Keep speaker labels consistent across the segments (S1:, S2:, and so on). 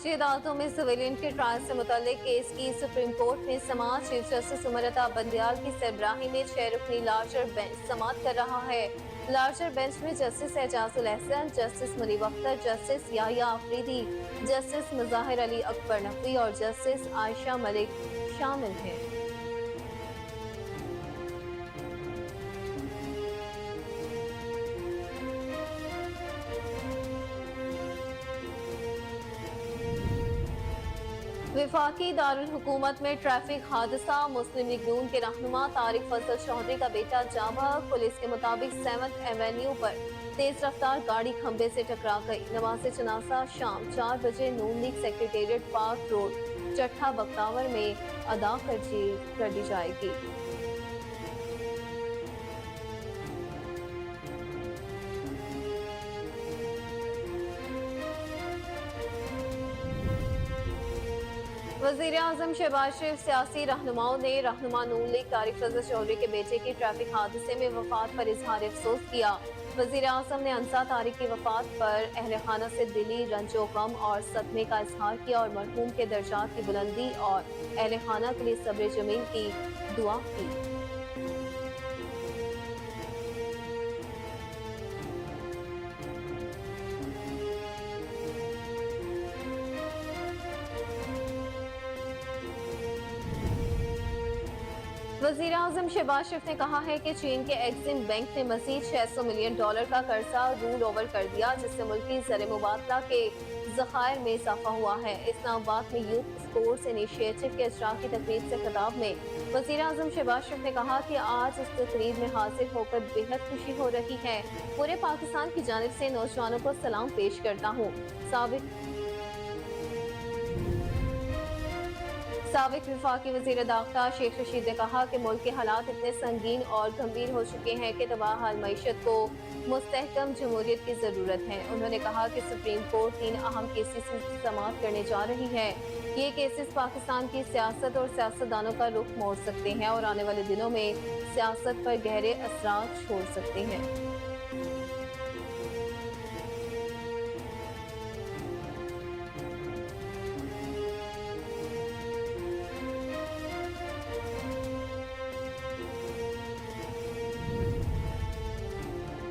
S1: माशी अदालतों में सिविलियन के ट्रायल से मुतल्लिक केस की सुप्रीम कोर्ट में समाअत। चीफ जस्टिस उमर अता बंदयाल की सरबराही में 6 रुकनी लार्जर बेंच समाअत कर रहा है। लार्जर बेंच में justice Ijazul Ahsan, justice Munib Akhtar, justice Yahya Afridi, justice Mazahir Ali Akbar Naqvi और जस्टिस आयशा मलिक शामिल हैं। विफाकी दारुल हुकूमत में ट्रैफिक हादसा। मुस्लिम लीग नून के रहनुमा तारिक फजल चौधरी का बेटा जावा पुलिस के मुताबिक 7th एवेन्यू पर तेज रफ्तार गाड़ी खंबे से टकरा गई। नमाज जनाजा शाम 4 बजे Noon league secretariat park road Chattha Bakhtawar में अदा कर दी जाएगी। वज़ीर-ए-आज़म शहबाज शरीफ सियासी रहनुमाओं ने रहनुमा नून लीग तारिक फजल चौधरी के बेटे की ट्रैफिक हादसे में वफात पर इजहार अफसोस किया। वज़ीर-ए-आज़म ने अंसा तारिक की वफात पर अहले खाना से दिली रंजो गम और सदमे का इजहार किया और मरहूम के दर्जात की बुलंदी और अहले खाना के लिए सब्र जमील की दुआ की। वज़ीर-ए-आज़म शहबाज शरीफ ने कहा है कि चीन के एक्सिम बैंक ने मज़ीद $600 मिलियन का कर्जा रूल ओवर कर दिया, जिससे मुल्की ज़र मुबादला के ज़खायर में इजाफा हुआ है। इस्लामाबाद में यूथ स्पोर्ट्स इनिशिएटिव के इजरा की तकरीब से खिताब में वज़ीर-ए-आज़म शहबाज शरीफ ने कहा कि आज इस तकरीब में हाजिर होकर बेहद खुशी हो रही है। पूरे पाकिस्तान की जानिब से नौजवानों को सलाम पेश करता हूँ। साबिक विफाकी वज़ीर दाख्ला शेख रशीद ने कहा कि मुल्क के हालात इतने संगीन और गंभीर हो चुके हैं कि तबाह मईशत को मुस्तहकम जमहूरियत की ज़रूरत है। उन्होंने कहा कि सुप्रीम कोर्ट 3 अहम केसेस समाअत करने जा रही है। ये केसेस पाकिस्तान की सियासत और सियासतदानों का रुख मोड़ सकते हैं और आने वाले दिनों में सियासत पर गहरे असरात छोड़ सकते हैं।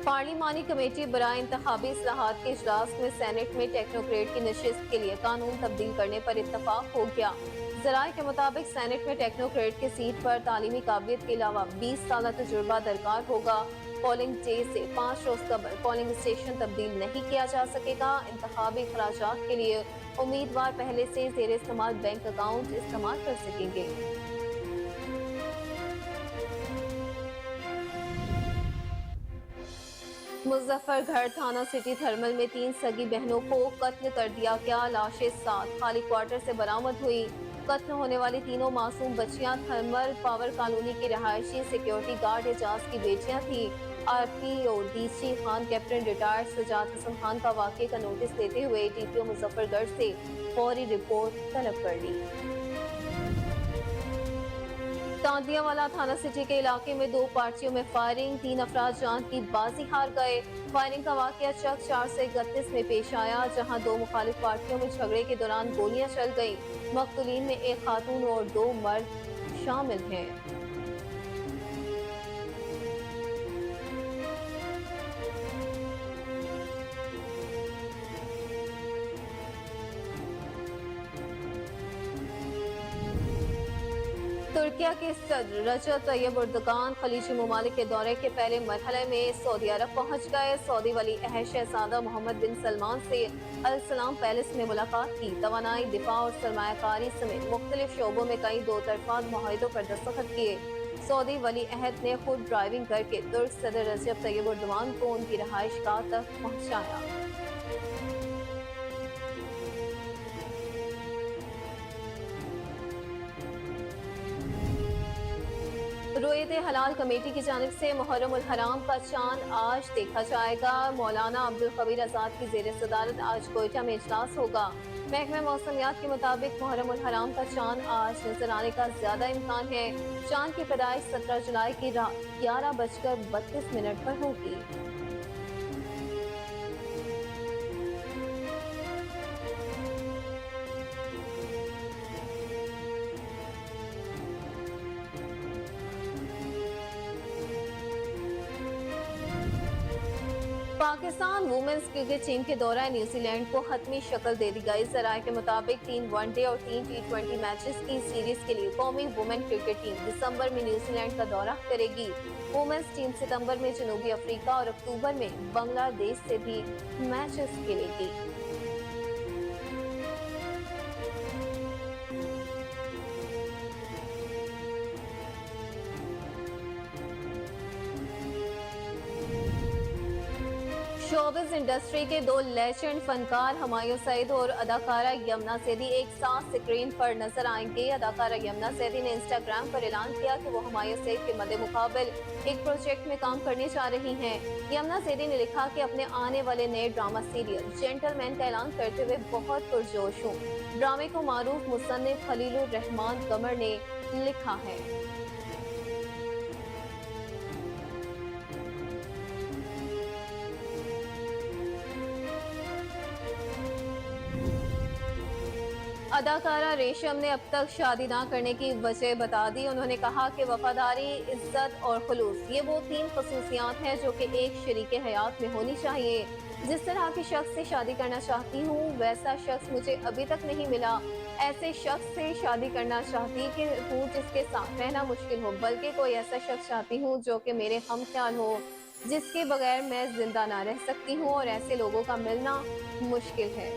S1: पार्लिमानी कमेटी बराए इंतखाबी इस्लाहात के इजलास में सेनेट में टेक्नोक्रेट की नशिस्त के लिए कानून तब्दील करने पर इत्तफाक हो गया। जराये के मुताबिक सेनेट में टेक्नोक्रेट की सीट पर तालीमी काबिलियत के अलावा 20 साल तजुर्बा दरकार होगा। पोलिंग डे से 5 रोज कबल पोलिंग स्टेशन तब्दील नहीं किया जा सकेगा। इंतखाबी खराजात के लिए उम्मीदवार पहले से जेर इस्तेमाल बैंक अकाउंट इस्तेमाल कर सकेंगे। मुजफ्फरगढ़ थाना सिटी थर्मल में 3 सगी बहनों को कत्ल कर दिया गया। लाशें 7 खाली क्वार्टर से बरामद हुई। कत्ल होने वाली तीनों मासूम बच्चियां थर्मल पावर कॉलोनी की रहायशी सिक्योरिटी गार्ड एजाज की बेटियां थी। RPO DC Khan captain retired Sajjad Hasan Khan का वाकये का नोटिस लेते हुए DPO मुजफ्फरगढ़ से फौरी रिपोर्ट तलब कर ली। तांदियावाला थाना सिटी के इलाके में 2 पार्टियों में फायरिंग, 3 अफराद जान की बाजी हार गए। फायरिंग का वाकया चक 4 से 31 में पेश आया, जहां 2 मुखालिफ पार्टियों में झगड़े के दौरान गोलियां चल गई। मकतूलीन में 1 खातून और 2 मर्द शामिल हैं। तुर्किया के सदर रजब तैयब एर्दोगान खलीजी ममालिक के दौरे के पहले मरहले में सऊदी अरब पहुंच गए। सऊदी वली अहद शहजादा मोहम्मद बिन सलमान से अल सलाम पैलेस में मुलाकात की। तवानाई, दिफा और सरमायाकारी समेत मुख्तलिफ शोबों में कई 2 तरफा मुआहिदों पर दस्तखत किए। सऊदी वली अहद ने खुद ड्राइविंग करके तुर्क सदर रजब तैयब एर्दोगान को उनकी रहायशगाह तक पहुँचाया। रोयत हलाल कमेटी की जानिब से मुहर्रम उल हराम का चांद आज देखा जाएगा। मौलाना अब्दुल कबीर आजाद की जेर सदारत आज कोयटा में इजलास होगा। महकमा मौसमियात के मुताबिक मुहर्रम उल हराम का चांद आज नजर आने का ज्यादा इम्कान है। चांद की पैदाइश 17 जुलाई की रात 11:32 पर होगी। पाकिस्तान वुमेन्स क्रिकेट टीम के दौरा न्यूजीलैंड को हतमी शक्ल दे दी गई। जराये के मुताबिक 3 वनडे और 3 T20 मैचेस की सीरीज के लिए कौमी वुमेन क्रिकेट टीम दिसंबर में न्यूजीलैंड का दौरा करेगी। वुमेन्स टीम सितंबर में जनूबी अफ्रीका और अक्टूबर में बांग्लादेश से भी मैचेस खेलेगी। शोबिज़ इंडस्ट्री के दो लेजेंड फनकार हुमायूं सईद और अदाकारा यमुना सैदी एक साथ स्क्रीन पर नजर आएंगे। अदाकारा यमुना सैदी ने इंस्टाग्राम पर ऐलान किया कि वो हुमायूं सईद के मद्दे मुकाबिल एक प्रोजेक्ट में काम करने जा रही हैं। यमुना सैदी ने लिखा कि अपने आने वाले नए ड्रामा सीरियल जेंटलमैन का ऐलान करते हुए बहुत पुरजोश हूँ। ड्रामे को मारूफ मुसन्निफ खलीलुर रहमान कमर ने लिखा है। अदाकारा रेशम ने अब तक शादी ना करने की वजह बता दी। उन्होंने कहा कि वफादारी, इज्जत और खुलूस ये वो 3 खसूसियात हैं जो कि एक शरीके हयात में होनी चाहिए। जिस तरह के शख्स से शादी करना चाहती हूँ वैसा शख्स मुझे अभी तक नहीं मिला। ऐसे शख्स से शादी करना चाहती हूँ जिसके साथ रहना मुश्किल हो, बल्कि कोई ऐसा शख्स चाहती हूँ जो कि मेरे हम ख्याल हो, जिसके बगैर मैं जिंदा ना रह सकती हूँ, और ऐसे लोगों का मिलना मुश्किल है।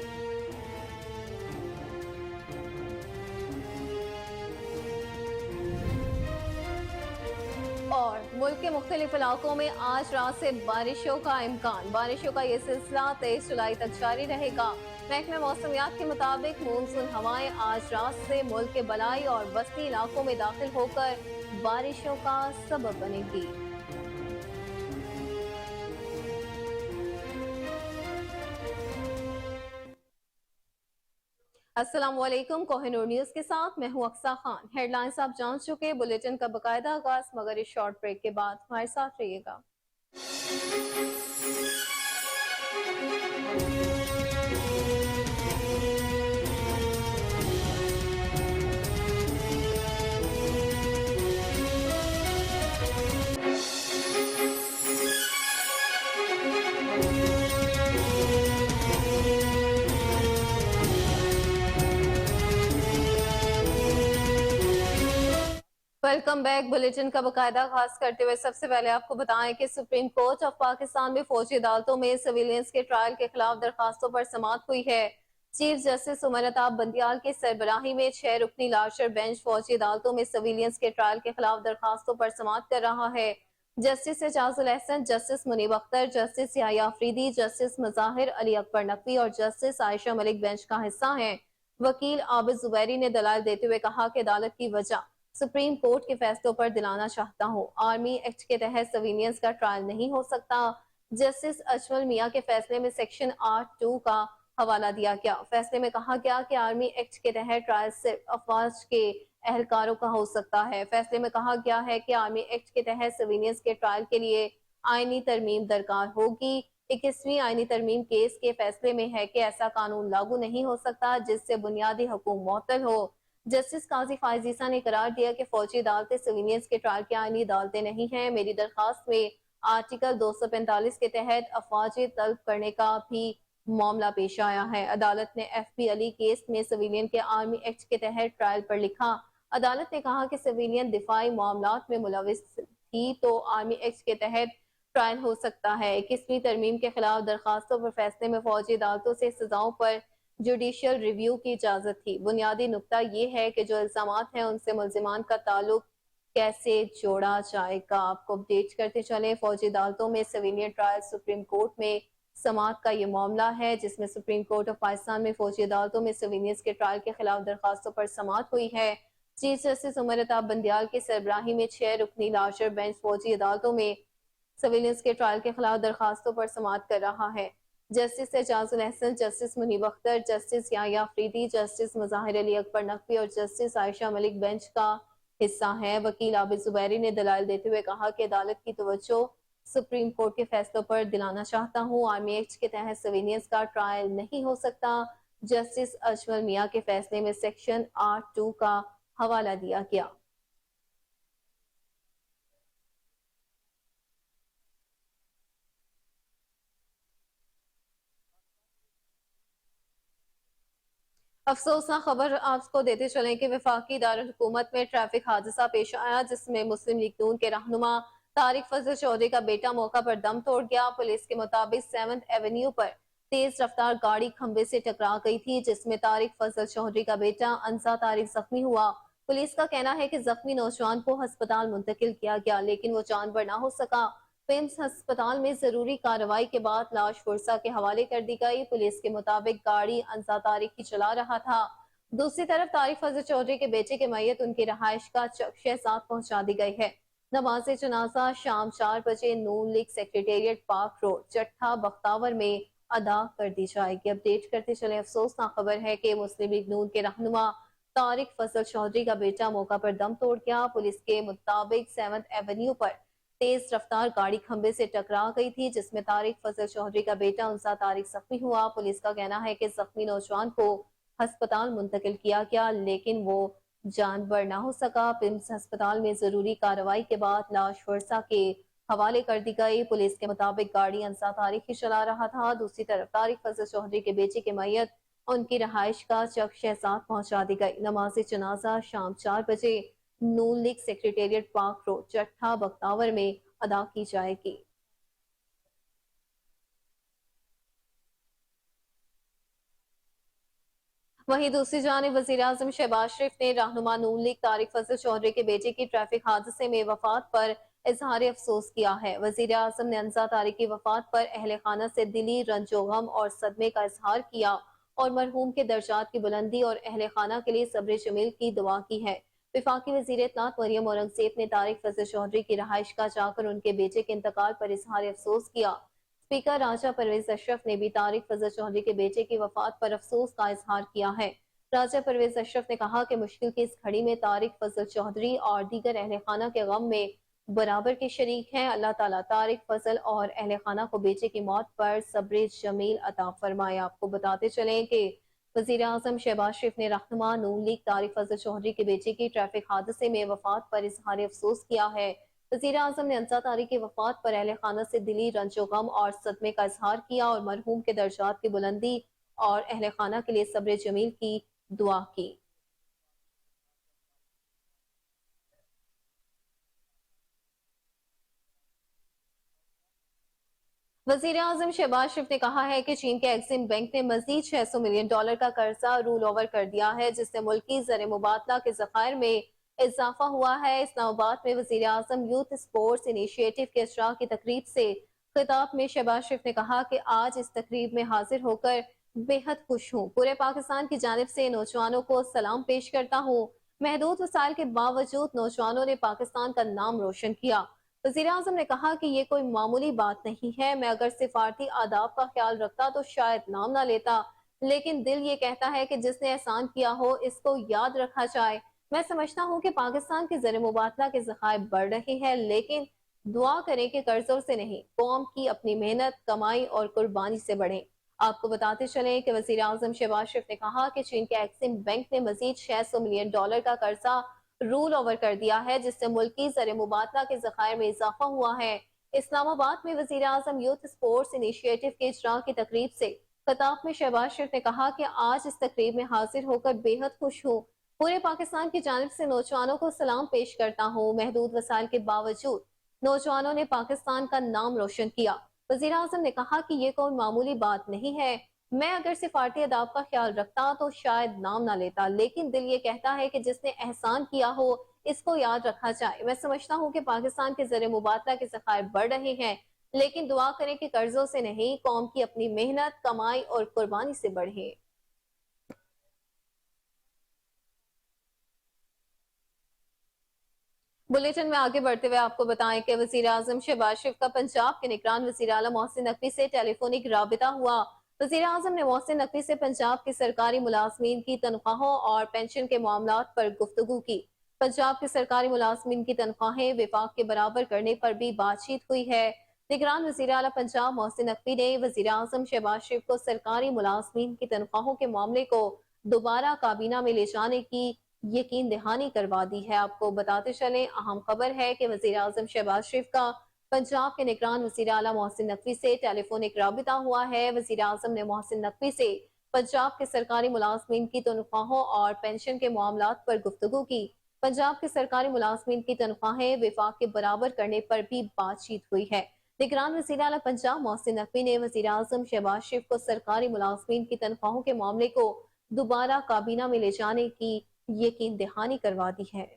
S1: और मुल्क के मुख्तलिफ इलाकों में आज रात से बारिशों का इम्कान। बारिशों का ये सिलसिला 23 जुलाई तक जारी रहेगा। महकमे मौसमियात के मुताबिक मानसून हवाएं आज रात से मुल्क के बलाई और बस्ती इलाकों में दाखिल होकर बारिशों का सबब बनेगी। अस्सलाम वालेकुम, कोहिनूर न्यूज के साथ मैं हूं अक्सा खान। हेडलाइंस आप जान चुके, बुलेटिन का बकायदा आगाज मगर इस शॉर्ट ब्रेक के बाद हमारे साथ रहिएगा। Welcome back. बुलेटिन का बकायदा आगाज करते हुए सबसे पहले आपको बताएं कि सुप्रीम कोर्ट ऑफ पाकिस्तान में फौजी अदालतों में सिविलियंस के ट्रायल के खिलाफ दरखास्तों पर समाअत हुई है। चीफ जस्टिस उमर अताब बंदियाल की सरबराही में 6 रुकनी लार्जर बेंच फौजी अदालतों में सिविलियंस के ट्रायल के खिलाफ दरखास्तों पर समाअत कर रहा है। Justice Ijazul Ahsan, justice Munib Akhtar, justice Yahya Afridi, justice Mazahir Ali Akbar Naqvi और जस्टिस आयशा मलिक बेंच का हिस्सा है। वकील आबिद जुबैरी ने दलाल देते हुए कहा कि अदालत की वजह सुप्रीम कोर्ट के फैसलों पर दिलाना चाहता हूँ। आर्मी एक्ट के तहत सिविलियंस का ट्रायल नहीं हो सकता। जस्टिस अजमल मियां के फैसले में सेक्शन 8(2) का हवाला दिया गया। फैसले में कहा गया कि आर्मी एक्ट के तहत ट्रायल सिर्फ अफवाज के एहलकारों का हो सकता है। फैसले में कहा गया है कि आर्मी एक्ट के तहत सिविलियंस के ट्रायल के लिए आईनी तरमीम दरकार होगी। 21वीं आईनी तरमीम केस के फैसले में है कि ऐसा कानून लागू नहीं हो सकता जिससे बुनियादी हकूक मुअत्तल हो। जस्टिस काजी फायजीसा ने करार दिया कि फौजी अदालतें सिविलियंस के ट्रायल की आईनी अदालतें नहीं हैं। मेरी दरखास्त में आर्टिकल 245 के तहत अफवाजी तलब करने का भी मामला पेश आया है। अदालत ने FB अली केस में सिविलियन के आर्मी एक्ट के तहत ट्रायल पर लिखा। अदालत ने कहा कि सिविलियन दिफाई मामलात में मुलविस थी तो आर्मी एक्ट के तहत ट्रायल हो सकता है। 21वीं तरमीम के खिलाफ दरखास्तों पर फैसले में फौजी अदालतों से सजाओं पर जुडिशियल रिव्यू की इजाजत थी। बुनियादी नुकता ये है कि जो इल्जामात हैं उनसे मुल्जिमान का ताल्लुक कैसे जोड़ा जाएगा। आपको अपडेट करते चले, फौजी अदालतों में सिविलियन ट्रायल सुप्रीम कोर्ट में समाअत का ये मामला है जिसमें सुप्रीम कोर्ट ऑफ पाकिस्तान में फौजी अदालतों में सिविलियंस के ट्रायल के खिलाफ दरखास्तों पर समाअत हुई है। चीफ जस्टिस उमर अताब बंदियाल की सरबराही में 6 रुकनी लार्जर बेंच फौजी अदालतों में सिविलियंस के ट्रायल के खिलाफ दरखास्तों पर समाअत कर रहा है। Justice Ijazul Ahsan, justice Munib Akhtar, justice Yahya Afridi, justice Mazahir Ali Akbar Naqvi और जस्टिस आयशा मलिक बेंच का हिस्सा है। वकील आबिद जुबैरी ने दलाल देते हुए कहा कि अदालत की तवज्जो सुप्रीम कोर्ट के फैसलों पर दिलाना चाहता हूँ। आर्मी एक्ट के तहत सिविलियंस का ट्रायल नहीं हो सकता। जस्टिस अजमल मियां के फैसले में सेक्शन 8(2) का हवाला दिया गया। अफसोसनाक खबर आपको देते चलें कि वफाकी दारुल हुकूमत में ट्रैफिक हादसा पेश आया जिसमें मुस्लिम लीग नून के रहनुमा तारिक फजल चौधरी का बेटा मौका पर दम तोड़ गया। पुलिस के मुताबिक 7th एवेन्यू पर तेज रफ्तार गाड़ी खंबे से टकरा गई थी जिसमें तारिक फजल चौधरी का बेटा अंसा तारिक जख्मी हुआ। पुलिस का कहना है कि जख्मी नौजवान को अस्पताल मुंतकिल किया गया लेकिन वो जानबर ना हो सका। पिम्स अस्पताल में जरूरी कार्रवाई के बाद लाश फुरसा के हवाले कर दी गई। पुलिस के मुताबिक गाड़ी अंसा तारिक की चला रहा था। दूसरी तरफ तारिक फजल चौधरी के बेटे के मैयत उनकी रहायश का शहजाद पहुंचा दी गई है। नमाज जनाजा शाम 4 बजे Noon league secretariat park road Chattha Bakhtawar में अदा कर दी जाएगी। अपडेट करते चले अफसोसनाक खबर है कि मुस्लिम लीग नून के रहनुमा तारिक फजल चौधरी का बेटा मौका पर दम तोड़ गया। पुलिस के मुताबिक 7th एवेन्यू पर तेज रफ्तार गाड़ी खंबे से टकरा गई थी जिसमें तारिक फजल चौधरी का बेटा उनसा तारिक जख्मी हुआ। पुलिस का कहना है कि जख्मी नौजवान को अस्पताल मुंतकिल किया गया लेकिन वो जानबर ना हो सका। पिम्स अस्पताल में जरूरी कार्रवाई के बाद लाश वर्षा के हवाले कर दी गई। पुलिस के मुताबिक गाड़ी अंसा तारिक ही चला रहा था। दूसरी तरफ तारिक फजल चौधरी के बेटे की मैयत उनकी रहायश का चक शहजाद पहुंचा दी गई। नमाज जनाजा शाम 4 बजे Noon league secretariat park road Chattha Bakhtawar में अदा की जाएगी। वहीं दूसरी जानिब वजीर आजम शहबाज शरीफ ने रहनुमा नून लीग तारिक फजल चौधरी के बेटे की ट्रैफिक हादसे में वफात पर इजहार अफसोस किया है। वजीर आजम ने अंसा तारिक की वफात पर अहले खाना से दिली रंजो गम और सदमे का इजहार किया और मरहूम के दर्जात की बुलंदी और अहले खाना के लिए सब्र जमील की दुआ की है। विफाकी वजीर इत्तलात मरियम औरंगजेब ने तारिक फजल चौधरी की रहायश का जाकर उनके बेटे के इंतकाल पर इजहार अफसोस किया। स्पीकर राजा परवेज अशरफ ने भी तारिक फजल चौधरी के बेटे की वफात पर अफसोस का इजहार किया है। राजा परवेज अशरफ ने कहा कि मुश्किल की इस घड़ी में तारिक फजल चौधरी और दीगर अहले खाना के गम में बराबर के शरीक हैं। अल्लाह ताला तारिक फजल और अहले खाना को बेटे की मौत पर सब्र जमील अता फरमाए। आपको बताते चलें कि वजीर आजम शहबाज शरीफ ने रहनुमा नून लीग तारिक फजल चौधरी के बेटे की ट्रैफिक हादसे में वफात पर इजहार अफसोस किया है। वजीर आजम ने अंसा तारिक की वफात पर अहले खाना से दिली रंजो गम और सदमे का इजहार किया और मरहूम के दर्जात की बुलंदी और अहले खाना के लिए सब्र जमील की दुआ की। वजीर आजम शहबाज शरीफ ने कहा है कि चीन के एक्सिम बैंक ने मजीद $600 मिलियन का कर्जा रूल ओवर कर दिया है जिससे मुल्की ज़र मुबादला के जखायर में इजाफा हुआ है। इस्लामाबाद में वजीर आजम यूथ स्पोर्ट्स इनिशिएटिव के इजरा की तकरीब से खिताब में शहबाज शरीफ ने कहा कि आज इस तकरीब में हाजिर होकर बेहद खुश हूँ। पूरे पाकिस्तान की जानिब से नौजवानों को सलाम पेश करता हूँ। महदूद वसाइल के बावजूद नौजवानों ने पाकिस्तान का नाम रोशन किया। वजीर आजम ने कहा कि ये कोई मामूली बात नहीं है। मैं अगर सिफारती आदाब का ख्याल रखता तो शायद नाम ना लेता लेकिन दिल ये कहता है कि जिसने एहसान किया हो इसको याद रखा जाए। मैं समझता हूँ कि पाकिस्तान के ज़र मुबादला के ज़खायर बढ़ रहे हैं लेकिन दुआ करें कि कर्जों से नहीं कौम की अपनी मेहनत कमाई और कुर्बानी से बढ़े। आपको बताते चले कि वजीर आजम शहबाज शरीफ ने कहा कि चीन के एक्सिम बैंक ने मजीद $600 मिलियन का कर्जा रूल ओवर कर दिया है जिससे मुल्की ज़र मुबादला के जखायर में इजाफा हुआ है। इस्लामाबाद में वजीर आजम यूथ स्पोर्ट्स इनिशिएटिव के इजरा की तकरीब से खिताब में शहबाज शरीफ ने कहा कि आज इस तकरीब में हाजिर होकर बेहद खुश हूँ। पूरे पाकिस्तान की जानिब से नौजवानों को सलाम पेश करता हूँ। महदूद वसाइल के बावजूद नौजवानों ने पाकिस्तान का नाम रोशन किया। वजीर आजम ने कहा कि ये कोई मामूली बात नहीं है। मैं अगर सिफारती अदाब का ख्याल रखता तो शायद नाम ना लेता लेकिन दिल ये कहता है कि जिसने एहसान किया हो इसको याद रखा जाए। मैं समझता हूँ कि पाकिस्तान के ज़र मुबादला के ज़खायर बढ़ रहे हैं लेकिन दुआ करें कि कर्जों से नहीं कौम की अपनी मेहनत कमाई और कुर्बानी से बढ़े। बुलेटिन में आगे बढ़ते हुए आपको बताएं कि वजीर आजम शहबाज शरीफ का पंजाब के निगरान वजीर आला मोहसिन नकवी से टेलीफोनिक राबिता हुआ। वजीर आजम ने मोहसिन नकवी से पंजाब के सरकारी मुलाजमीन की तनख्वाहों और पेंशन के मामलात पर गुफ्तगू की। पंजाब के सरकारी मुलाजमीन की तनख्वाहें विफाक के बराबर करने पर भी बातचीत हुई है। निगरान वजीर आला पंजाब मोहसिन नकवी ने वजीर आजम शहबाज शरीफ को सरकारी मुलाजमीन की तनख्वाहों के मामले को दोबारा काबीना में ले जाने की यकीन दहानी करवा दी है। आपको बताते चले अहम खबर है कि वजीर आजम शहबाज शरीफ का पंजाब के निगरान वजीर आला मोहसिन नकवी से टेलीफोनिक राबिता हुआ है। वजीर आजम ने मोहसिन नकवी से पंजाब के सरकारी मुलाजमीन की तनख्वाहों और पेंशन के मामलात पर गुफ्तगू की। पंजाब के सरकारी मुलाजमीन की तनख्वाहें विफाक के बराबर करने पर भी बातचीत हुई है। निगरान वज़ीर आला पंजाब मोहसिन नकवी ने वज़ीर आज़म शहबाज शरीफ को सरकारी मुलाजमीन की तनख्वाहों के मामले को दोबारा काबीना में ले जाने की यकीन दहानी करवा दी है।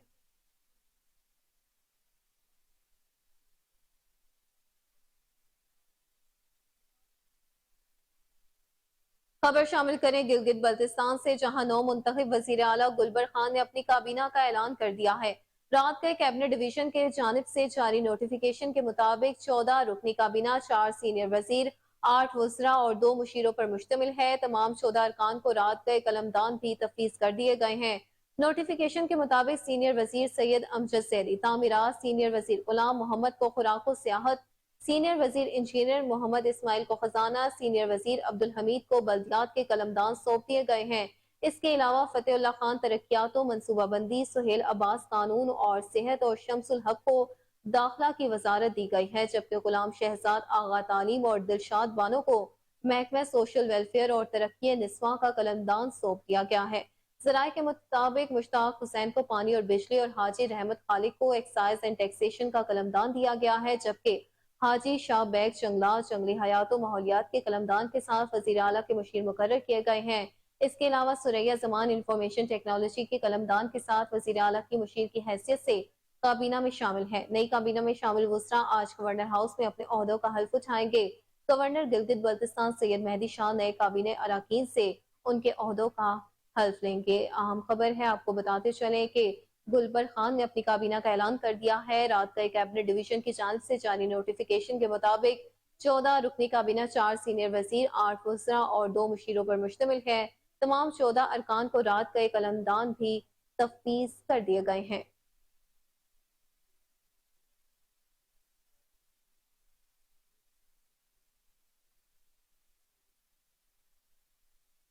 S1: खबर शामिल करें गिलगित बल्तिस्तान से, जहां नौ मुंतखब वजीर आला गुलबर खान ने अपनी काबीना का ऐलान कर दिया है। रात के कैबिनेट डिवीजन के जानिब से जारी नोटिफिकेशन के मुताबिक 14 रुकनी काबीना, 4 सीनियर वजीर, 8 वज़रा और 2 मुशीरों पर मुश्तमिल है। तमाम 14 अरकान को रात गए कलमदान भी तफवीज कर दिए गए हैं। नोटिफिकेशन के मुताबिक सीनियर वजीर सैयद अमजद सैदी तामीरात, सीनियर वजीर गुलाम मोहम्मद को खुराक सियाहत, सीनियर वजीर इंजीनियर मोहम्मद इस्माइल को खजाना, सीनियर वजीर अब्दुल हमीद को बल्दियात के कलमदान सौंप दिए गए हैं। इसके अलावा फतेहुल्लाह खान तरक्यात व मनसूबाबंदी, सुहेल अब्बास कानून और सेहत और शमसुल हक को दाखिला की वजारत दी गई है, जबकि गुलाम शहजाद आगा तालीम और दिलशाद बानो को महकमा सोशल वेलफेयर और तरक्की निस्वा का कलमदान सौंप दिया गया है। जराये के मुताबिक मुश्ताक हुसैन को पानी और बिजली और हाजी रहमत खालिक को एक्साइज एंड टैक्सेशन का कलमदान दिया गया है, जबकि हाजी शाह बैग जंगलात, जंगली हयात माहौलियात के कलमदान के साथ वजीर आला के मुशीर मुकर्रर किए गए हैं। इसके अलावा सुरैया जमान इंफॉर्मेशन टेक्नोलॉजी के कलमदान के साथ वजीर आला की मुशीर की हैसियत से काबीना में शामिल है। नई काबीना में शामिल वज़रा आज गवर्नर हाउस में अपने ओहदों का हल्फ उठाएंगे। गवर्नर गिलगित बल्तिस्तान सैयद मेहदी शाह नए काबीने अराकीन से उनके ओहदों का हल्फ लेंगे। अहम खबर है, आपको बताते चले कि गुलबर खान ने अपनी काबीना का ऐलान कर दिया है। रात का कैबिनेट डिवीजन की जानिब से जारी नोटिफिकेशन के मुताबिक 14 रुकनी काबीना, 4 सीनियर वजीर, 8 वज़रा और 2 मुशीरों पर मुश्तमिल है। तमाम 14 अरकान को रात का कलमदान भी तफवीज कर दिए गए हैं।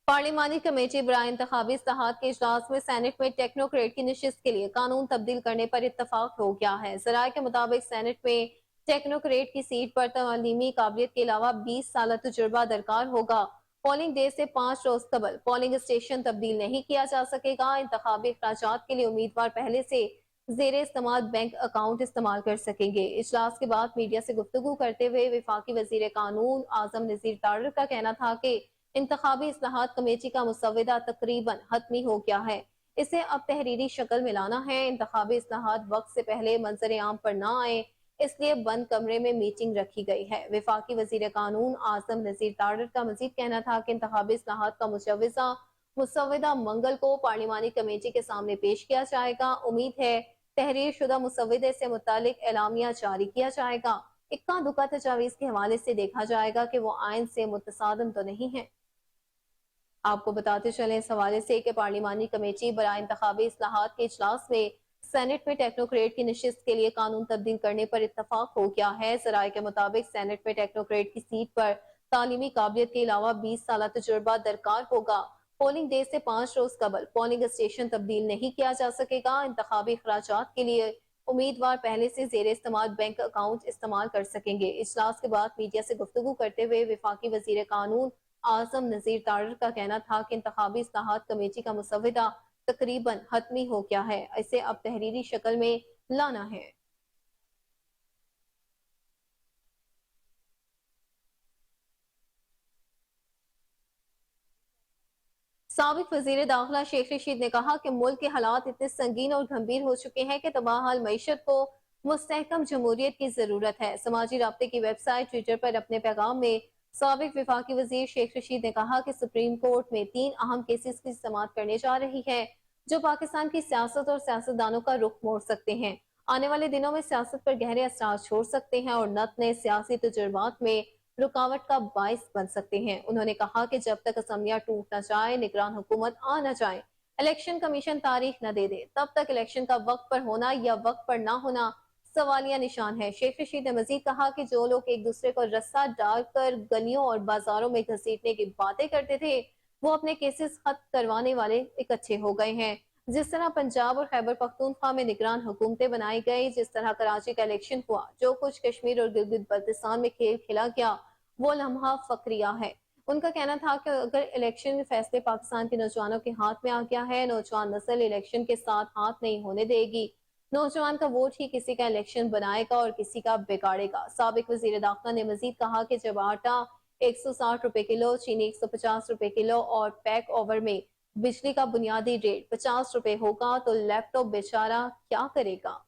S1: पार्लिमानी कमेटी बराए इंतखाबी इस्लाहात के इजलास में सेनेट में टेक्नोक्रेट की नशिस्त के लिए कानून तब्दील करने पर इत्तफाक हो गया है। जराये के मुताबिक सेनेट में टेक्नोक्रेट की सीट पर तालीमी काबिलियत के अलावा 20 साल तजुर्बा दरकार होगा। पोलिंग डे से 5 रोज कबल पोलिंग स्टेशन तब्दील नहीं किया जा सकेगा। इंतखाबी अखराजात के लिए उम्मीदवार पहले से जेर इस्तेमाल बैंक अकाउंट इस्तेमाल कर सकेंगे। इजलास के बाद मीडिया से गुफ्तगू करते हुए विफाकी वजीर कानून आजम नजीर तारिर का कहना था कि इंतखाबी इस्लाहात कमेटी का मुसव्वदा तकरीबन हतमी हो गया है। इसे अब तहरीरी शक्ल में लाना है। इंतखाबी इस्लाहात वक्त से पहले मंजर आम पर ना आए, इसलिए बंद कमरे में मीटिंग रखी गई है। विफाकी वजीर कानून आजम नजीर तारिर का मजीद कहना था कि इंतखाबी इस्लाहात का मुसव्वदा मंगल को पार्लिमानी कमेटी के सामने पेश किया जाएगा। उम्मीद है तहरीर शुदा मुसव्वदे से मुतालिक एलामिया जारी किया जाएगा। इक्का दुक्का तजावीज के हवाले से देखा जाएगा कि वो आइन से मुतसादम तो नहीं है। आपको बताते चले इस हवाले से कि पार्लिमानी कमेटी बराए इंतखाबी इस्लाहात के इजलास में सेनेट में टेक्नोक्रेट की नशिस्त के लिए कानून तब्दील करने पर इत्तफाक हो गया है। जराये के मुताबिक सेनेट में टेक्नोक्रेट की सीट पर तालीमी काबिलियत के अलावा 20 साल तजुर्बा दरकार होगा। पोलिंग डे से 5 रोज कबल पोलिंग स्टेशन तब्दील नहीं किया जा सकेगा। इंतखाबी अखराजात के लिए उम्मीदवार पहले से जेर इस्तेमाल बैंक अकाउंट इस्तेमाल कर सकेंगे। इजलास के बाद मीडिया से गुफ्तगू करते हुए विफाकी वजीर कानून आजम नजीर तारिर का कहना था कि इंतखाबी इस्लाहात कमेटी का मुसव्वदा तकरीबन हतमी हो गया है, इसे अब तहरीरी शक्ल में लाना है। साबिक वजीर दाखिला शेख रशीद ने कहा कि मुल्क के हालात इतने संगीन और गंभीर हो चुके हैं कि तबाह हाल मईशत को मुस्तहकम जमहूरियत की जरूरत है। समाजी राब्ते की वेबसाइट ट्विटर पर अपने पैगाम में साबिक विफाकी वजीर शेख रशीद ने कहा कि सुप्रीम कोर्ट में 3 अहम केसेस की समाअत करने जा रही है, जो पाकिस्तान की सियासत और सियासतदानों का रुख मोड़ सकते हैं। आने वाले दिनों में सियासत पर गहरे असरार छोड़ सकते हैं और नत नए सियासी तजुर्बात में रुकावट का बाइस बन सकते हैं। उन्होंने कहा कि जब तक असम्बलियां टूट न जाए, निगरान हुकूमत आ न जाए, इलेक्शन कमीशन तारीख न दे दे, तब तक इलेक्शन का वक्त पर होना या वक्त पर ना होना सवालिया निशान है। शेख रशीद ने मजीद कहा कि जो लोग एक दूसरे को रस्सा डालकर गलियों और बाजारों में घसीटने की बातें करते थे, वो अपने केसेस खत्म करवाने वाले इकट्ठे हो गए हैं। जिस तरह पंजाब और खैबर पख्तूनख्वा में निगरान हुकूमतें बनाई गई, जिस तरह कराची का इलेक्शन हुआ, जो कुछ कश्मीर और गिलगित बल्तिस्तान में खेल खेला गया, वो लम्हा फक्रिया है। उनका कहना था कि अगर इलेक्शन फैसले पाकिस्तान के नौजवानों के हाथ में आ गया है, नौजवान नस्ल इलेक्शन के साथ हाथ नहीं होने देगी। नौजवान का वोट ही किसी का इलेक्शन बनाएगा और किसी का बिगाड़ेगा। साबिक वजीर दाखिला ने मजीद कहा कि जब आटा 160 रुपए किलो, चीनी 150 रुपए किलो और पैक ओवर में बिजली का बुनियादी रेट 50 रुपए होगा तो लैपटॉप बेचारा क्या करेगा।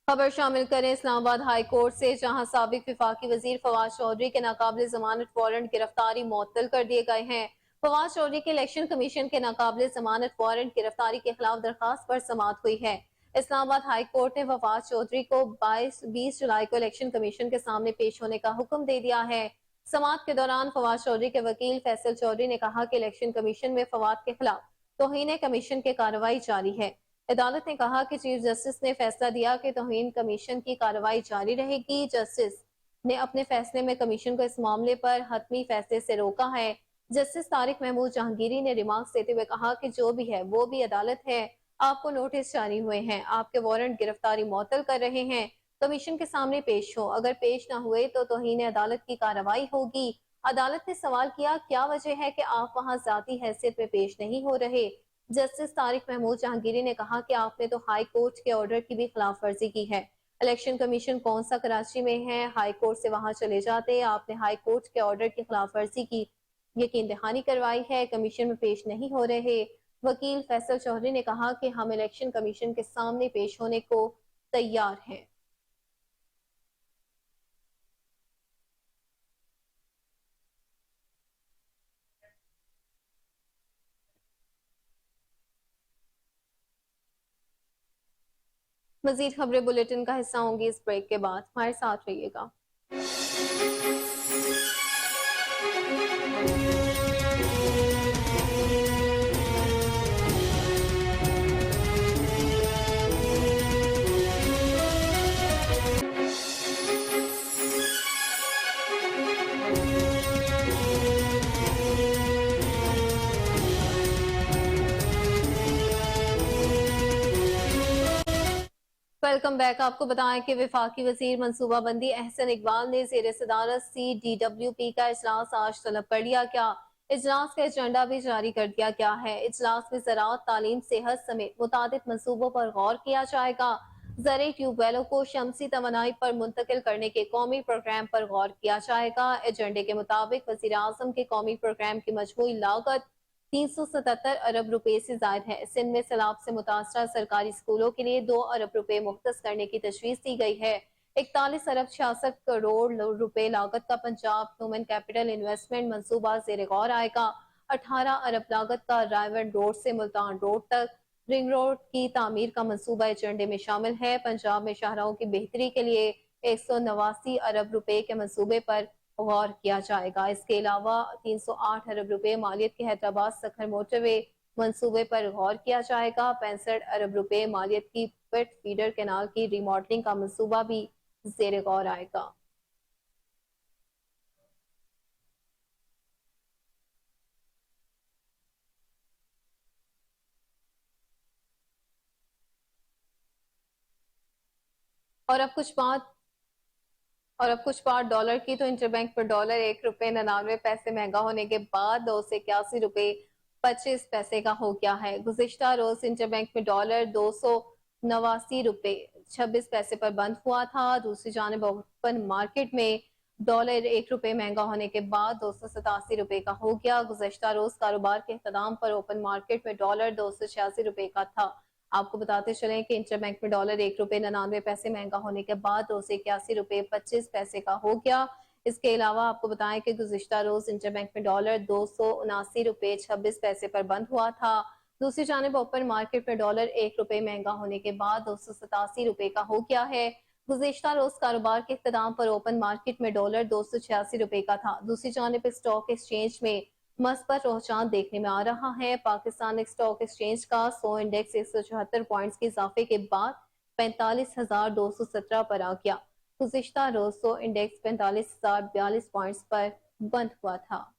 S1: खबर शामिल करें इस्लामाबाद हाई कोर्ट से, जहां साबिक विफाकी वजीर फवाद चौधरी के नाकाबिल जमानत वारंट गिरफ्तारी मुअत्तल कर दिए गए हैं। फवाद चौधरी के इलेक्शन कमीशन के नाकाबिल जमानत वारंट गिरफ्तारी के खिलाफ दरखास्त पर समाअत हुई है। इस्लामाबाद हाई कोर्ट ने फवाद चौधरी को 20 जुलाई को इलेक्शन कमीशन के सामने पेश होने का हुक्म दे दिया है। समाअत के दौरान फवाद चौधरी के वकील फैसल चौधरी ने कहा कि इलेक्शन कमीशन में फवाद के खिलाफ तौहीन कमीशन की कार्रवाई जारी है। अदालत ने कहा कि चीफ जस्टिस ने फैसला दिया कि तौहीन कमीशन की कार्रवाई जारी रहेगी। जस्टिस ने अपने फैसले में कमीशन को इस मामले पर हतमी फैसले से रोका है। जस्टिस तारिक महमूद जहांगीरी ने रिमार्क्स देते हुए कहा कि जो भी है वो भी अदालत है, आपको नोटिस जारी हुए हैं, आपके वारंट गिरफ्तारी मुअत्तल कर रहे हैं, कमीशन के सामने पेश हो, अगर पेश न हुए तो तौहीन अदालत की कार्रवाई होगी। अदालत ने सवाल किया, क्या वजह है कि आप वहां जाती हैसियत में पेश नहीं हो रहे। जस्टिस तारिक महमूद जहांगीरी ने कहा कि आपने तो हाई कोर्ट के ऑर्डर की भी खिलाफ वर्जी की है। इलेक्शन कमीशन कौन सा कराची में है, हाई कोर्ट से वहां चले जाते। आपने हाई कोर्ट के ऑर्डर की खिलाफ वर्जी की यकीन दहानी करवाई है, कमीशन में पेश नहीं हो रहे। वकील फैसल चौधरी ने कहा कि हम इलेक्शन कमीशन के सामने पेश होने को तैयार हैं। मजीद खबरें बुलेटिन का हिस्सा होंगी इस ब्रेक के बाद, हमारे साथ रहिएगा। Welcome back. आपको बताएं कि विफाकी वजीर मनसूबाबंदी अहसन इकबाल ने जेर सदारत CDWP का इजलास आज तलब कर लिया। क्या इजलास का एजेंडा भी जारी कर दिया गया है। इजलास में ज़राअत, तालीम, सेहत समेत मुतादिद मनसूबों पर गौर किया जाएगा। ज़रिए ट्यूबवेलों को शमसी तवानाई पर मुंतकिल करने के कौमी प्रोग्राम पर गौर किया जाएगा। एजेंडे के मुताबिक वज़ीर आज़म के कौमी प्रोग्राम की मजमूई लागत 377 अरब रुपए से ज्यादा है। सिंध में सैलाब से मुतासरा सरकारी स्कूलों के लिए 2 अरब रुपए मुख्तस करने की तजवीज दी गई है। 41 अरब 66 करोड़ रुपए लागत का पंजाब ह्यूमन कैपिटल इन्वेस्टमेंट मंसूबा जेर गौर आएगा। 18 अरब लागत का रायवन रोड से मुल्तान रोड तक रिंग रोड की तामीर का मंसूबा एजेंडे में शामिल है। पंजाब में शाहराहों की बेहतरी के लिए 189 अरब रुपए के मंसूबे पर गौर किया जाएगा। इसके अलावा 308 अरब रुपए मालियत के हैदराबाद सखर मोटरवे मंसूबे पर गौर किया जाएगा। 65 अरब रुपए मालियत की पिट फीडर कैनाल की रिमॉडलिंग का मंसूबा भी जेर गौर आएगा। और अब कुछ बात डॉलर की, तो इंटरबैंक पर डॉलर 1 रुपए 99 पैसे महंगा होने के बाद 281 रुपए 25 पैसे का हो गया है। गुज़िश्ता रोज इंटरबैंक में डॉलर 289 रुपए 26 पैसे पर बंद हुआ था। दूसरी जानिब ओपन मार्केट में डॉलर 1 रुपए महंगा होने के बाद 287 रुपए का हो गया। गुज़िश्ता रोज कारोबार के इख्तिताम पर ओपन मार्केट में डॉलर 286 रुपए का था। आपको बताते चलें कि इंटरबैंक में डॉलर 1 रुपए 99 पैसे महंगा होने के बाद 281 रुपए 25 पैसे का हो गया। इसके अलावा आपको बताएं कि गुज़िश्ता रोज इंटरबैंक में डॉलर 279 रुपए 26 पैसे पर बंद हुआ था। दूसरी जानब ओपन मार्केट में डॉलर 1 रुपए महंगा होने के बाद 287 रुपए का हो गया है। गुज़िश्ता रोज कारोबार के इख्तिताम पर ओपन मार्केट में डॉलर 286 रुपए का था। दूसरी जानब स्टॉक एक्सचेंज में मस्बत रुझान देखने में आ रहा है। पाकिस्तान स्टॉक एक्सचेंज का 100 इंडेक्स 174 पॉइंट्स के इजाफे के बाद 45,217 पर आ गया। गुज़िश्ता रोज 100 इंडेक्स 45,042 पॉइंट्स पर बंद हुआ था।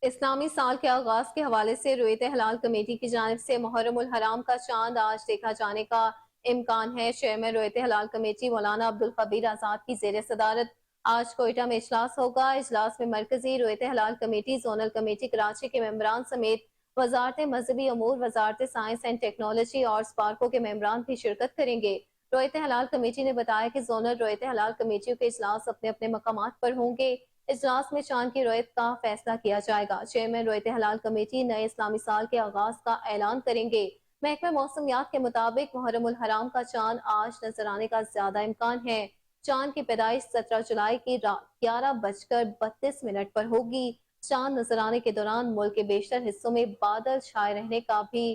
S1: इस्लामी साल के आगाज के हवाले से रुयत हलाल कमेटी की जानिब से मुहर्रम उल हराम का चांद आज देखा जाने का इम्कान है। चेयरमैन रुयत हलाल कमेटी मौलाना अब्दुल खबीर आजाद की जेर सदारत आज कोयटा में इजलास होगा। इजलास में मरकजी रुयत हलाल कमेटी, जोनल कमेटी कराची के मेम्बरान समेत वजारत मजहबी अमूर, वजारत साइंस एंड टेक्नोलॉजी और स्पार्को के मेम्बरान भी शिरकत करेंगे। रुयत हलाल कमेटी ने बताया कि जोनल रुयत हलाल कमेटियों के इजलास अपने अपने मकामात पर होंगे। इजलास में चांद की रुयत का फैसला किया जाएगा। चेयरमैन रुयत हलाल कमेटी नए इस्लामी साल के आगाज का ऐलान करेंगे। महकमा मौसमियात के मुताबिक मुहर्रम उल हराम का चांद आज नजर आने का ज्यादा इम्कान है। चांद की पैदाइश 17 जुलाई की रात 11:32 पर होगी। चांद नजर आने के दौरान मुल्क के बेशतर हिस्सों में बादल छाए रहने का भी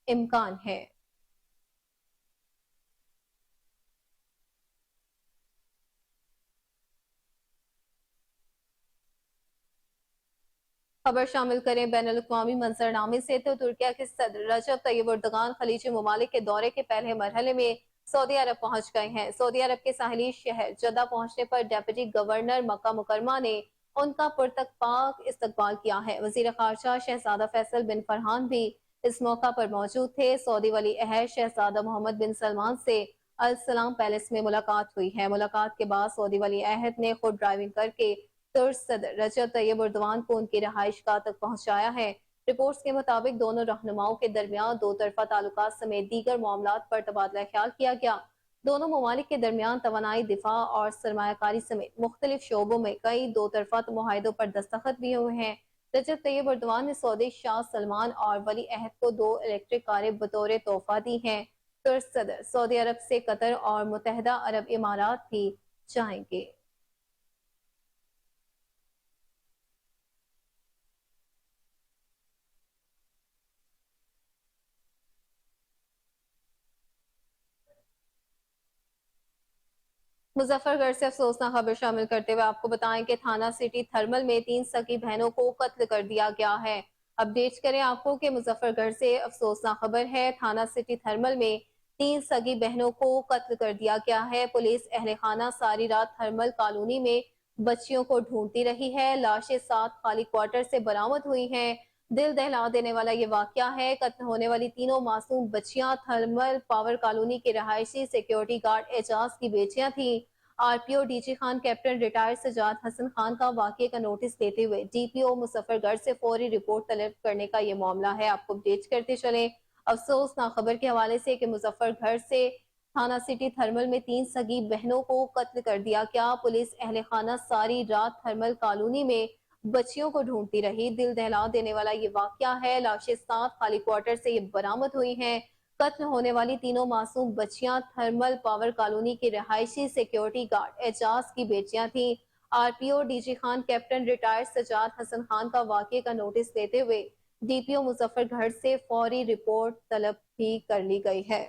S1: इम्कान है। खबर शामिल करें बैनुल-अक़वामी मंजरनामे से तो तुर्किया के सदर रजब तैयब एर्दोगान खलीजी ममालिक के दौरे के पहले मरहले में सऊदी अरब पहुंच गए हैं। सऊदी अरब के साहिली शहर जद्दा पहुंचने पर डिप्टी गवर्नर मक्का मुकरमा ने उनका पुरतकपाक इस्तकबाल किया है। वजीर खारजा शहजादा फैसल बिन फरहान भी इस मौका पर मौजूद थे। सऊदी वली अहद शहजादा मोहम्मद बिन सलमान से अल सलाम पैलेस में मुलाकात हुई है। मुलाकात के बाद सऊदी वली अहद ने खुद ड्राइविंग करके तुर्क सदर रजब तैयब एर्दोगान को उनकी रहाइश गाह तक पहुंचाया है। रिपोर्ट्स के मुताबिक दोनों रहनुमाओं के दरमियान दो तरफा ताल्लुकात समेत दीगर मामलात पर तबादला ख्याल किया गया। दोनों ममालिक के दरमियान तवानाई, दिफा और सरमायाकारी समेत मुख्तलिफ शोबों में कई दो तरफा मुआहिदों पर दस्तखत भी हुए हैं। रजब तैयब एर्दोगान ने सऊदी शाह सलमान और वली अहद को 2 इलेक्ट्रिक कारें बतौर तोहफा दी हैं। तुर्क सदर सऊदी अरब से कतर और मुत्तहदा अरब इमारात भी जाएंगे। मुजफ्फरगढ़ से अफसोसनाक खबर शामिल करते हुए आपको बताएं कि थाना सिटी थर्मल में 3 सगी बहनों को कत्ल कर दिया गया है। अपडेट करें आपको कि मुजफ्फरगढ़ से अफसोसनाक खबर है। थाना सिटी थर्मल में 3 सगी बहनों को कत्ल कर दिया गया है। पुलिस अहले खाना सारी रात थर्मल कॉलोनी में बच्चियों को ढूंढती रही है। लाशें 7 खाली क्वार्टर से बरामद हुई हैं। दिल दहला देने वाला ये वाकया है। कत्ल होने वाली तीनों मासूम बच्चियां थर्मल पावर कॉलोनी के रहायशी सिक्योरिटी गार्ड एजाज की बेटियां थी। RPO DG Khan captain retired Sajjad Hasan Khan का वाकये का नोटिस लेते हुए डीपीओ मुजफ्फरगढ़ से फौरी रिपोर्ट तलब करने का ये मामला है। आपको अपडेट करते चले अफसोसनाक खबर के हवाले से कि मुजफ्फरगढ़ से थाना सिटी थर्मल में 3 सगी बहनों को कत्ल कर दिया गया। पुलिस अहले खाना सारी रात थर्मल कॉलोनी में बच्चियों को ढूंढती रही। दिल दहला देने वाला ये वाकया है। लाशें 7 खाली क्वार्टर से ये बरामद हुई हैं। कत्ल होने वाली तीनों मासूम बच्चियां थर्मल पावर कॉलोनी की रहायशी सिक्योरिटी गार्ड एजाज की बेटियां थी। RPO DG Khan captain retired Sajjad Hasan Khan का वाकये का नोटिस लेते हुए डीपीओ मुजफ्फरगढ़ से फौरी रिपोर्ट तलब भी कर ली गई है।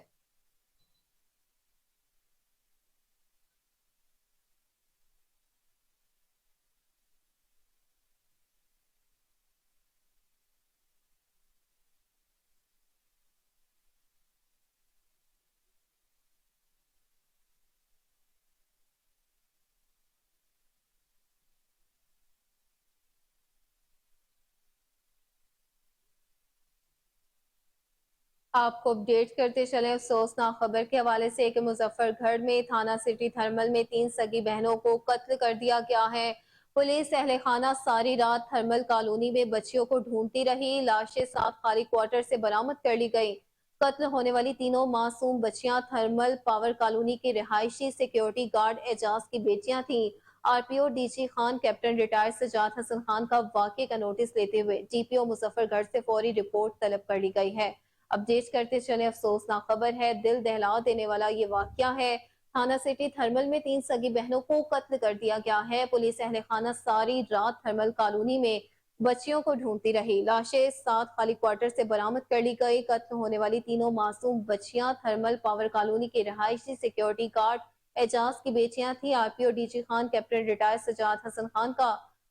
S1: आपको अपडेट करते चले अफसोसनाक खबर के हवाले से कि मुजफ्फरगढ़ में थाना सिटी थर्मल में 3 सगी बहनों को कत्ल कर दिया गया है। पुलिस अहले खाना सारी रात थर्मल कॉलोनी में बच्चियों को ढूंढती रही। लाशें 7 खाली क्वार्टर से बरामद कर ली गई। कत्ल होने वाली तीनों मासूम बच्चियां थर्मल पावर कॉलोनी के रिहायशी सिक्योरिटी गार्ड एजाज की बेटियां थी। RPO DG Khan captain retired Sajjad Hasan Khan का वाकये का नोटिस लेते हुए डीपीओ मुजफ्फरगढ़ से फौरी रिपोर्ट तलब कर ली गई है। अपडेट करते चले अफसोसनाक खबर है। दिल दहला देने वाला ये वाकया है। थाना सिटी थर्मल में 3 सगी बहनों को कत्ल कर दिया गया है। पुलिस अहले खाना सारी रात थर्मल कॉलोनी में बच्चियों को ढूंढती रही। लाशें 7 खाली क्वार्टर से बरामद कर ली गई। कत्ल होने वाली तीनों मासूम बच्चियां थर्मल पावर कॉलोनी के रहायशी सिक्योरिटी गार्ड एजाज की बेटियां थी। RPO DG Khan captain retired Sajjad Hasan Khan का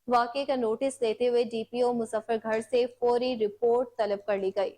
S1: वाकये का नोटिस लेते हुए डीपीओ मुजफ्फरगढ़ से फौरी रिपोर्ट तलब कर ली गई।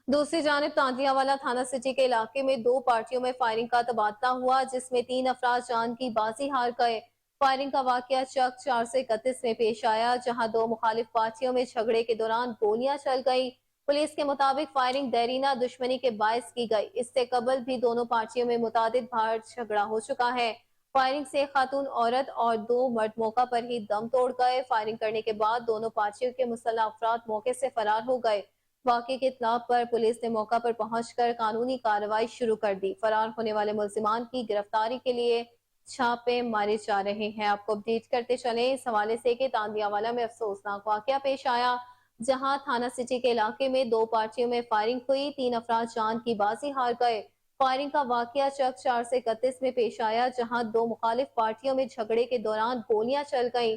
S1: दूसरी जानिब तांतियावाला थाना सिटी के इलाके में दो पार्टियों में फायरिंग का तबादला हुआ, जिसमें 3 अफराद जान की बाजी हार गए। फायरिंग का वाकया चक 431 में पेश आया, जहां दो मुखालिफ पार्टियों में झगड़े के दौरान गोलियां चल गई। पुलिस के मुताबिक फायरिंग देरीना दुश्मनी के बायस की गई। इससे कबल भी दोनों पार्टियों में मुतादिद बार झगड़ा हो चुका है। फायरिंग से खातून औरत और दो मर्द मौका पर ही दम तोड़ गए। फायरिंग करने के बाद दोनों पार्टियों के मुसल्लह अफराद मौके से फरार हो गए। वाकये की इत्तला पर पुलिस ने मौका पर पहुंचकर कानूनी कार्रवाई शुरू कर दी। फरार होने वाले मुल्जिमान की गिरफ्तारी के लिए छापे मारे जा रहे हैं। आपको अपडेट करते चले इस हवाले से कि तांदियावाला में अफसोसनाक वाकया पेश आया, जहां थाना सिटी के इलाके में दो पार्टियों में फायरिंग हुई। 3 अफराद जान की बाजी हार गए। फायरिंग का वाकया चक 431 में पेश आया, जहां दो मुखालिफ पार्टियों में झगड़े के दौरान गोलियां चल गईं।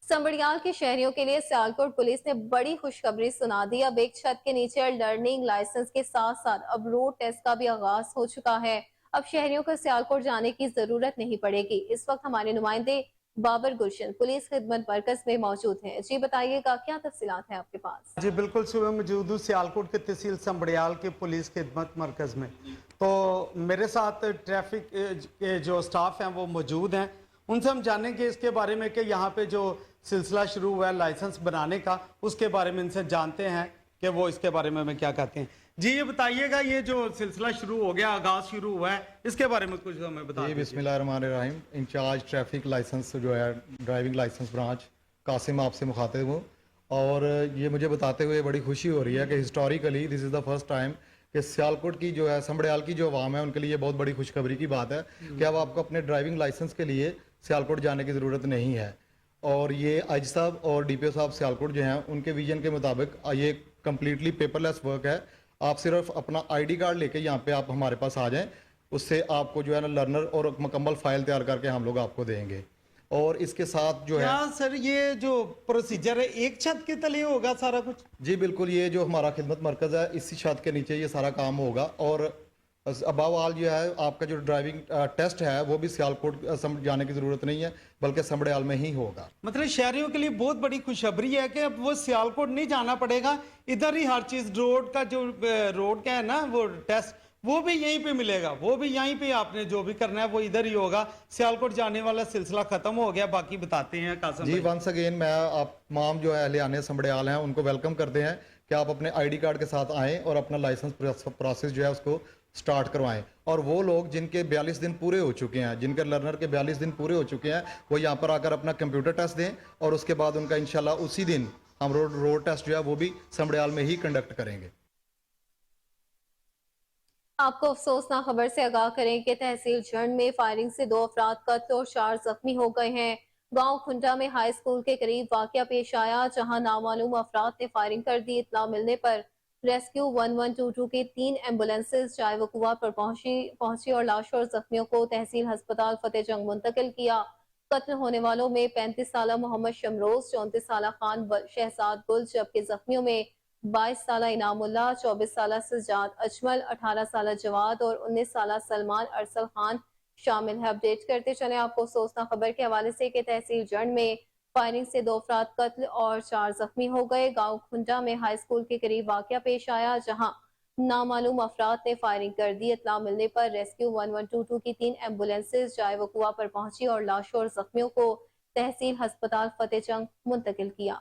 S1: संबड़ियाल के शहरियों के लिए सियालकोट पुलिस ने बड़ी खुशखबरी सुना दी। अब एक छत के नीचे लर्निंग लाइसेंस के साथ साथ अब रोड टेस्ट का भी आगाज हो चुका है। अब शहरियों को सियालकोट जाने की जरूरत नहीं पड़ेगी। इस वक्त हमारे नुमाइंदे बाबर गुलशन पुलिस खिदमत मरकज में मौजूद हैं। जी बताइएगा, क्या तफसीलात हैं आपके पास?
S2: जी बिल्कुल, सुबह मौजूद हूँ सियालकोट के तहसील संबड़ियाल के पुलिस खिदमत मरकज में। तो मेरे साथ ट्रैफिक के जो स्टाफ हैं वो मौजूद हैं। उनसे हम जानेंगे इसके बारे में कि यहाँ पे जो सिलसिला शुरू हुआ है लाइसेंस बनाने का, उसके बारे में इनसे जानते हैं कि वो इसके बारे में हमें क्या कहते हैं। जी ये बताइएगा, ये जो सिलसिला शुरू हो गया, आगाज शुरू हुआ है, इसके बारे में कुछ हमें बता दीजिए।
S3: बिस्मिल्लाहिर्रहमानिर्रहीम। इंचार्ज ट्रैफिक लाइसेंस जो है ड्राइविंग लाइसेंस ब्रांच कासिम आपसे मुखातिब हूँ। और ये मुझे बताते हुए बड़ी खुशी हो रही है कि historically this is the first time कि सियालकोट की जो है संबड़ियाल की जो आवाम है उनके लिए बहुत बड़ी खुशखबरी की बात है कि अब आपको अपने ड्राइविंग लाइसेंस के लिए सियालकोट जाने की ज़रूरत नहीं है। और ये आईजी साहब और डीपीओ साहब सियालकोट जो हैं उनके विजन के मुताबिक ये कम्प्लीटली पेपरलेस वर्क है। आप सिर्फ अपना आईडी कार्ड लेके यहाँ पे आप हमारे पास आ जाएं, उससे आपको जो है ना लर्नर और मुकम्मल फाइल तैयार करके हम लोग आपको देंगे। और इसके साथ जो है
S2: सर ये जो प्रोसीजर है एक छत के तले होगा सारा कुछ?
S3: जी बिल्कुल, ये जो हमारा खिदमत मरकज़ है इसी छत के नीचे ये सारा काम होगा। और अबाव ऑल जो है आपका जो ड्राइविंग टेस्ट है वो भी सियालकोट जाने की ज़रूरत नहीं है, बल्कि संबड़ियाल में ही होगा।
S2: मतलब शहरियों के लिए बहुत बड़ी खुशखबरी है कि अब वो सियालकोट नहीं जाना पड़ेगा, इधर ही हर चीज़ रोड का जो रोड का है ना वो टेस्ट वो भी यहीं पे मिलेगा, वो भी यहीं पे आपने जो भी करना है वो इधर ही होगा। सियालकोट जाने वाला सिलसिला खत्म हो गया। बाकी बताते हैं कासिम
S3: जी वंस अगेन मैं आप तमाम जो है अहलियाने संबड़ियाल हैं उनको वेलकम करते हैं कि आप अपने आईडी कार्ड के साथ आएँ और अपना लाइसेंस प्रोसेस जो है उसको स्टार्ट करवाएं। और वो लोग जिनके 42 दिन पूरे हो चुके हैं, जिनके लर्नर के 42 दिन पूरे हो चुके हैं, वो यहाँ पर आकर अपना कंप्यूटर टेस्ट दें और उसके बाद उनका इंशाल्लाह उसी दिन हम रोड टेस्ट जो है वो भी संबड़ियाल में ही कंडक्ट करेंगे।
S1: आपको अफसोसनाक खबर से आगाह करें कि तहसील झंड में फायरिंग से 2 अफराद कत्ल और 4 जख्मी हो गए हैं। गांव खुंटा में हाई स्कूल के करीब वाकया पेश आया, जहां नामालूम अफराद ने फायरिंग कर दी। इत्तला मिलने पर रेस्क्यू 1122 की 3 एम्बुलेंसेज चाय वकुआ पर पहुंची और लाशों और जख्मियों को तहसील अस्पताल फतेह जंग मुंतकिल किया। कत्ल होने वालों में 35 साल मोहम्मद शमरोज, 34 साल खान शहजाद गुल, जबकि जख्मियों में 22 साल इनामुल्लाह, 24 साल सज्जाद अजमल, 18 साल जवाद और 19 साल सलमान अरसल खान शामिल है। अपडेट करते चले आपको अफसोसनाक खबर के हवाले से कि तहसील जंड में फायरिंग से 2 अफराद कत्ल और 4 जख्मी हो गए। गांव खुंटा में हाई स्कूल के करीब वाकया पेश आया, जहां नामालूम अफराद ने फायरिंग कर दी। इत्तला मिलने पर रेस्क्यू 1122 की 3 एम्बुलेंसेज जाए वकुआ पर पहुंची और लाशों और जख्मियों को तहसील अस्पताल फतेह जंग मुंतकिल किया।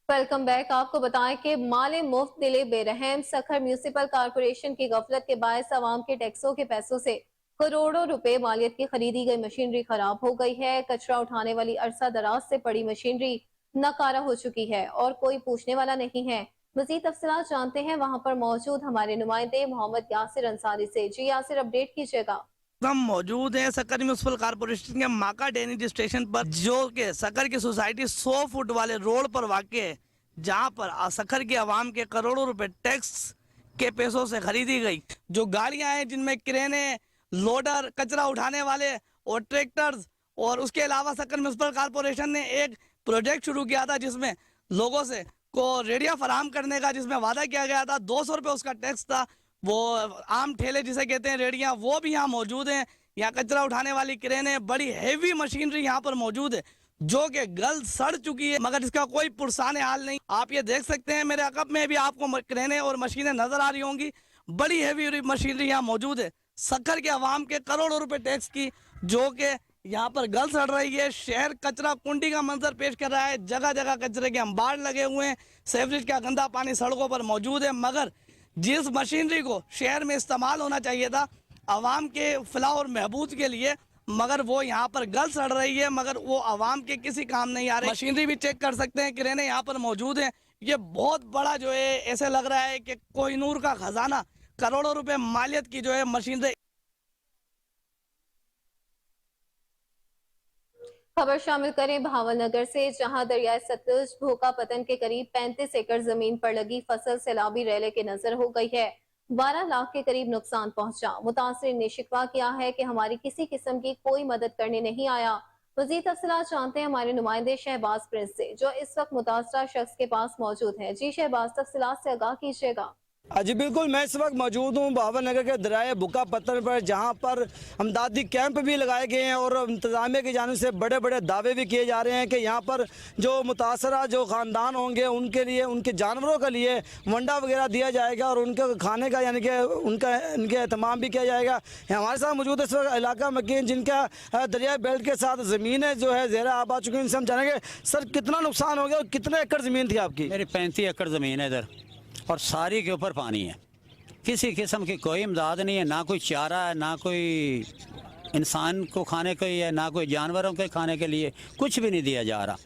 S1: Welcome back. आपको बताएं कि माले मुफ्त दिले बेरहम सखर म्यूनिसिपल कारपोरेशन की गफलत के बायस आवाम के टैक्सों के पैसों से करोड़ों रुपए मालियत की खरीदी गई मशीनरी खराब हो गई है। कचरा उठाने वाली अरसा दराज से पड़ी मशीनरी नाकारा हो चुकी है और कोई पूछने वाला नहीं है। मजीद तफसीलात जानते हैं वहां पर मौजूद हमारे नुमाइंदे मोहम्मद यासिर अंसारी से। जी यासिर, अपडेट कीजिएगा।
S4: हम मौजूद हैं सकर म्यूनिसिपल कारपोरेशन के माका डेनी स्टेशन पर, जो कि सकर की सोसाइटी 100 फुट वाले रोड पर वाक़ है, जहां पर सकर के आवाम के करोड़ों रुपए टैक्स के पैसों से खरीदी गई जो गाड़ियां हैं, जिनमें क्रेने, लोडर, कचरा उठाने वाले और ट्रैक्टर्स। और उसके अलावा सक्कर म्युनिसिपल कॉर्पोरेशन ने एक प्रोजेक्ट शुरू किया था जिसमें लोगों से को रेडिया फराहम करने का, जिसमें वादा किया गया था। 200 रुपये उसका टैक्स था। वो आम ठेले जिसे कहते हैं रेडियां, वो भी यहाँ मौजूद हैं। यहाँ कचरा उठाने वाली क्रेनें, बड़ी हैवी मशीनरी यहाँ पर मौजूद है जो कि गल सड़ चुकी है, मगर इसका कोई पुरसाने हाल नहीं। आप ये देख सकते हैं, मेरे अकब में भी आपको क्रेनें और मशीनें नजर आ रही होंगी। बड़ी हैवी मशीनरी यहाँ मौजूद है सक्कर के अवाम के करोड़ों रुपए टैक्स की, जो कि यहाँ पर गल सड़ रही है। शहर कचरा कुंडी का मंजर पेश कर रहा है। जगह जगह कचरे के अंबार लगे हुए हैं। सेवरेज का गंदा पानी सड़कों पर मौजूद है। मगर जिस मशीनरी को शहर में इस्तेमाल होना चाहिए था आवाम के फलाह और महबूद के लिए, मगर वो यहाँ पर गल सड़ रही है, मगर वो आवाम के किसी काम नहीं आ रही। मशीनरी भी चेक कर सकते हैं, क्रेनें यहाँ पर मौजूद हैं। ये बहुत बड़ा जो है, ऐसे लग रहा है कि कोहिनूर का खजाना, करोड़ों रुपए मालियत की जो है मशीनरी।
S1: खबर शामिल करें भावनगर से, जहां दरियाए सतलुज भोका पतन के करीब 35 एकड़ जमीन पर लगी फसल सैलाबी रेले के नजर हो गई है। 12 लाख के करीब नुकसान पहुंचा। मुतासिर ने शिकवा किया है कि हमारी किसी किस्म की कोई मदद करने नहीं आया। मजीद तफसीलात जानते हैं हमारे नुमाइंदे शहबाज प्रिंस से, जो इस वक्त मुतासरा शख्स के पास मौजूद है। जी शहबाज, तफसीलात से आगाह कीजिएगा।
S5: जी बिल्कुल, मैं इस वक्त मौजूद हूँ भावनगर के दरियाए भुक्का पत्थर पर, जहाँ पर हमदादी कैंप भी लगाए गए हैं और इंतजामिया की जानिब से बड़े बड़े दावे भी किए जा रहे हैं कि यहाँ पर जो मुतासरा जो ख़ानदान होंगे उनके लिए, उनके जानवरों के लिए वंडा वगैरह दिया जाएगा और उनके खाने का यानी कि इनके एहतमाम भी किया जाएगा। हमारे साथ मौजूद है इस वक्त इलाका मकीन, जिनका दरिया बेल्ट के साथ ज़मीनें जो है ज़ेरा आब आ चुकी हैं। इनसे हम जानेंगे सर कितना नुकसान हो गया और कितने एकड़ ज़मीन थी आपकी?
S6: मेरी 35 एकड़ ज़मीन है इधर और सारी के ऊपर पानी है। किसी किस्म की कोई इमदाद नहीं है, ना कोई चारा है, ना कोई इंसान को खाने को ही है, ना कोई जानवरों के खाने के लिए, कुछ भी नहीं दिया जा रहा।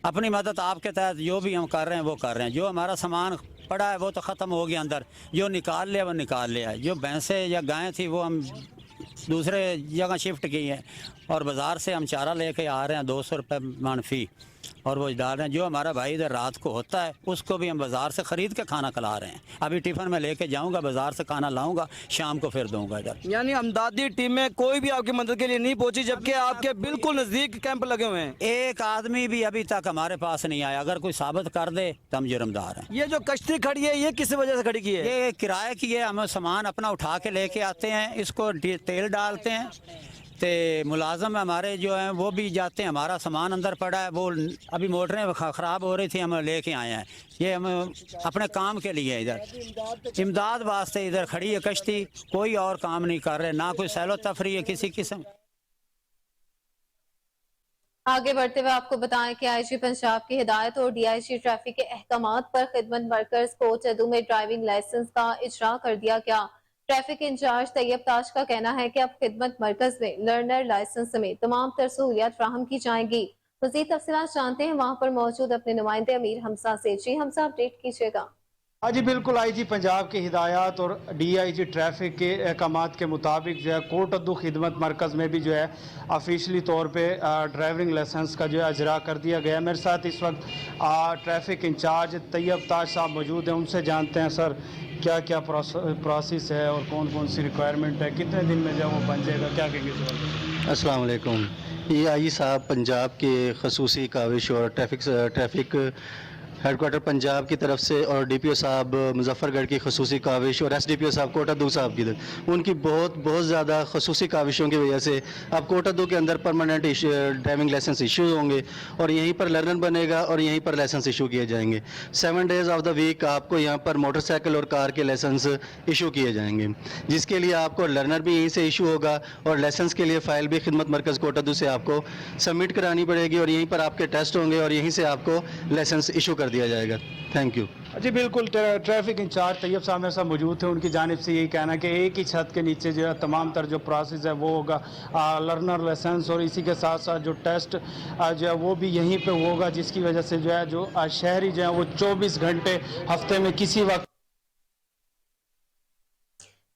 S6: अपनी मदद आपके तहत जो भी हम कर रहे हैं वो कर रहे हैं। जो हमारा सामान पड़ा है वो तो ख़त्म हो गया अंदर, जो निकाल लिया वो निकाल लिया। जो भैंसें या गायें थी वो हम दूसरे जगह शिफ्ट की हैं और बाज़ार से हम चारा लेके आ रहे हैं 200 रुपये मनफी, और वो डाल रहे हैं। जो हमारा भाई इधर रात को होता है उसको भी हम बाज़ार से ख़रीद के खाना खिला रहे हैं। अभी टिफ़िन में लेके जाऊंगा, बाज़ार से खाना लाऊंगा, शाम को फिर दूंगा इधर।
S5: यानी अमदादी टीमें कोई भी आपकी मदद के लिए नहीं पहुंची, जबकि आपके बिल्कुल नज़दीक कैंप लगे हुए हैं।
S6: एक आदमी भी अभी तक हमारे पास नहीं आया। अगर कोई साबित कर दे तो हम जुर्मदार हैं।
S5: ये जो कश्ती खड़ी है ये किस वजह से खड़ी की है?
S6: ये किराए की है। हम सामान अपना उठा के लेके आते हैं, इसको तेल डालते हैं, तो मुलाजम हमारे जो हैं वो भी जाते हैं। हमारा सामान अंदर पड़ा है, वो अभी मोटरें ख़राब हो रही थी, हम लेके आए हैं। ये हम अपने काम के लिए इधर इमदाद वास्ते इधर खड़ी है कश्ती, कोई और काम नहीं कर रहे, ना कोई सैलो तफरी है किसी किस्म।
S1: आगे बढ़ते हुए आपको बताएं कि आईजी पंजाब की हिदायत और डीआईजी ट्रैफिक के अहकामात पर खिदमत मरकज कोटअदू में ड्राइविंग लाइसेंस का इजरा कर दिया गया। ट्रैफिक इंचार्ज तैयब ताज का कहना है कि अब खिदमत मरकज में लर्नर लाइसेंस समेत तमाम तर सहूलियात फ्राहम की जाएंगी। मज़ीद तफसीलात जानते हैं वहाँ पर मौजूद अपने नुमाइंदे अमीर हमसा से। जी हमसा, अपडेट कीजिएगा।
S2: हाँ जी बिल्कुल, आईजी पंजाब की हिदायत और डीआईजी ट्रैफिक के अहकामात के मुताबिक जो है कोटअदू खिदमत मरकज़ में भी जो है ऑफिशियली तौर पे ड्राइविंग लाइसेंस का जो है इजरा कर दिया गया है। मेरे साथ इस वक्त ट्रैफिक इंचार्ज तैयब ताज साहब मौजूद हैं। उनसे जानते हैं सर क्या क्या प्रोसेस है और कौन कौन सी रिक्वायरमेंट है, कितने दिन में जो वो बन जाएगा, क्या कहेंगे सर?
S7: अस्सलाम वालेकुम। ये आई साहब पंजाब के खसूसी काविश और ट्रैफिक हेडक्वार्टर पंजाब की तरफ से और डीपीओ साहब मुजफ्फरगढ़ की खसूसी काविश और एसडीपीओ साहब कोटअदू साहब की तरफ, उनकी बहुत ज़्यादा खसूसी काविशों की वजह से अब कोटअदू के अंदर परमानेंट ड्राइविंग लाइसेंस इशू होंगे और यहीं पर लर्नर बनेगा और यहीं पर लाइसेंस इशू किए जाएंगे। 7 डेज़ ऑफ द वीक आपको यहाँ पर मोटरसाइकिल और कार के लाइसेंस इशू किए जाएंगे, जिसके लिए आपको लर्नर भी यहीं से इशू होगा और लाइसेंस के लिए फ़ाइल भी खिदमत मरकज़ कोटअदू से आपको सबमिट करानी पड़ेगी और यहीं पर आपके टेस्ट होंगे और यहीं से आपको लाइसेंस इशू कर दिया जाएगा। थैंक यू
S2: जी बिल्कुल, ट्रैफिक इंचार्ज तैयब साहब मेरे साथ मौजूद थे। उनकी जानिब से यही कहना है कि एक ही छत के नीचे जो है तमाम तर जो प्रोसेस है वो होगा, लर्नर लाइसेंस और इसी के साथ साथ जो टेस्ट जो है वो भी यहीं पे होगा, जिसकी वजह से जो है जो शहरी जो है वो 24 घंटे हफ्ते में किसी वक्त।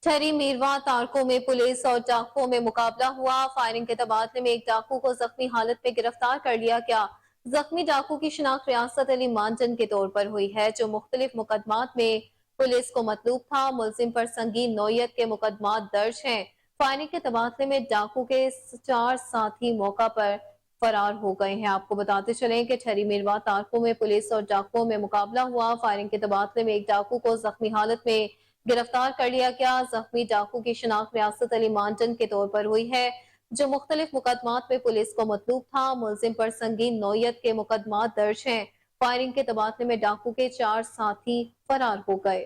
S1: ठहरी मीरवा तारकों में पुलिस और डाकुओं में मुकाबला हुआ। फायरिंग के तबादले में एक डाकू को जख्मी हालत में गिरफ्तार कर लिया गया। जख्मी डाकू की शिनाख्त रियासत अली मानजन के तौर पर हुई है, जो मुख्तलिफ मुकदमात में पुलिस को मतलूब था। मुलजिम पर संगीन नौयत के मुकदमात दर्ज हैं। फायरिंग के तबादले में डाकू के 4 साथी मौका पर फरार हो गए हैं। आपको बताते चलें कि ठहरी मीरवा तारकों में पुलिस और डाकुओं में मुकाबला हुआ। फायरिंग के तबादले में एक डाकू को जख्मी हालत में गिरफ्तार कर लिया गया। जख्मी डाकू की शिनाख्त रियासत अली मांडन के तौर पर हुई है, जो मुख्तलिफ मुकदमात में पुलिस को मतलूब था। मुलजिम पर संगीन नौयत के मुकदमात दर्ज हैं। फायरिंग के तबादले में डाकू के 4 साथी फरार हो गए।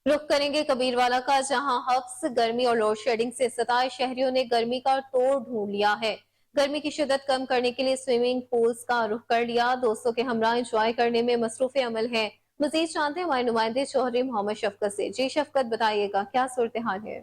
S1: रुख करेंगे कबीरवाला का, जहां हफ्स, गर्मी और लोड शेडिंग से सताए शहरियों ने गर्मी का तोड़ ढूंढ लिया है। गर्मी की शिद्दत कम करने के लिए स्विमिंग पूल्स का रुख कर लिया। दोस्तों के हमरा एंजॉय करने में मसरूफ अमल है। मजीद जानते हैं हमारे नुमाइंदे चौधरी मोहम्मद शफकत से। जी शफकत, बताइएगा क्या सूरत हाल है?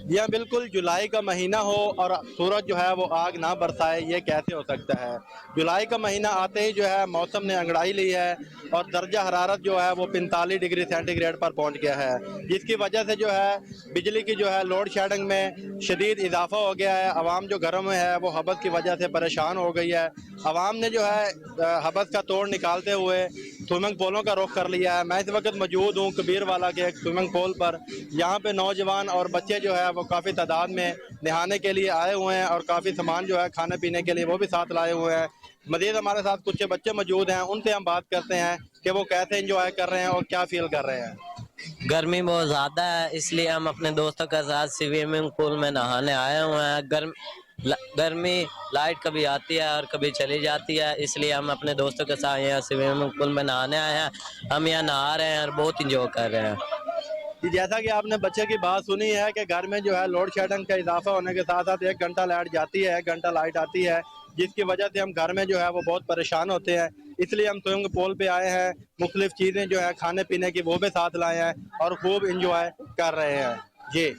S8: यह बिल्कुल जुलाई का महीना हो और सूरज जो है वो आग ना बरसाए, ये कैसे हो सकता है। जुलाई का महीना आते ही जो है मौसम ने अंगड़ाई ली है और दर्जा हरारत जो है वो 45 डिग्री सेंटीग्रेड पर पहुंच गया है, जिसकी वजह से जो है बिजली की जो है लोड शेडिंग में शदीद इजाफा हो गया है। आवाम जो घरों में है वो हबस की वजह से परेशान हो गई है। आवाम ने जो है हबस का तोड़ निकालते हुए स्विमिंग पूलों का रुख कर लिया है। मैं इस वक्त मौजूद हूँ कबीरवाला के एक स्विमिंग पूल पर। यहाँ पे नौजवान और बच्चे जो है वो काफ़ी तादाद में नहाने के लिए आए हुए हैं और काफ़ी सामान जो है खाने पीने के लिए वो भी साथ लाए हुए हैं। मज़ीद हमारे साथ कुछ बच्चे मौजूद हैं, उनसे हम बात करते हैं कि वो कैसे इंजॉय कर रहे हैं और क्या फील कर रहे हैं।
S9: गर्मी बहुत ज़्यादा है, इसलिए हम अपने दोस्तों के साथ स्विमिंग पूल में नहाने आए हुए हैं। गर्मी लाइट कभी आती है और कभी चली जाती है, इसलिए हम अपने दोस्तों के साथ यहाँ स्विमिंग पूल में नहाने आए हैं। हम यहाँ नहा रहे हैं और बहुत इंजॉय कर रहे हैं।
S8: जैसा कि आपने बच्चे की बात सुनी है कि घर में जो है लोड शेडिंग का इजाफा होने के साथ साथ 1 घंटा लाइट जाती है, 1 घंटा लाइट आती है, जिसकी वजह से हम घर में जो है वो बहुत परेशान होते हैं। इसलिए हम स्विमिंग पूल पे आए हैं, मुख्तलिफ चीज़ें जो है खाने पीने की वो भी साथ लाए हैं और खूब इंजॉय कर रहे हैं। जी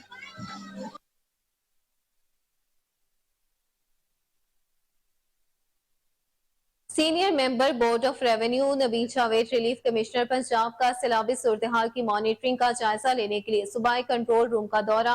S1: senior member board of revenue Nabeel Javed relief commissioner Punjab का सैलाबी सूरत हाल की मॉनिटरिंग का जायजा लेने के लिए सूबाई कंट्रोल रूम का दौरा।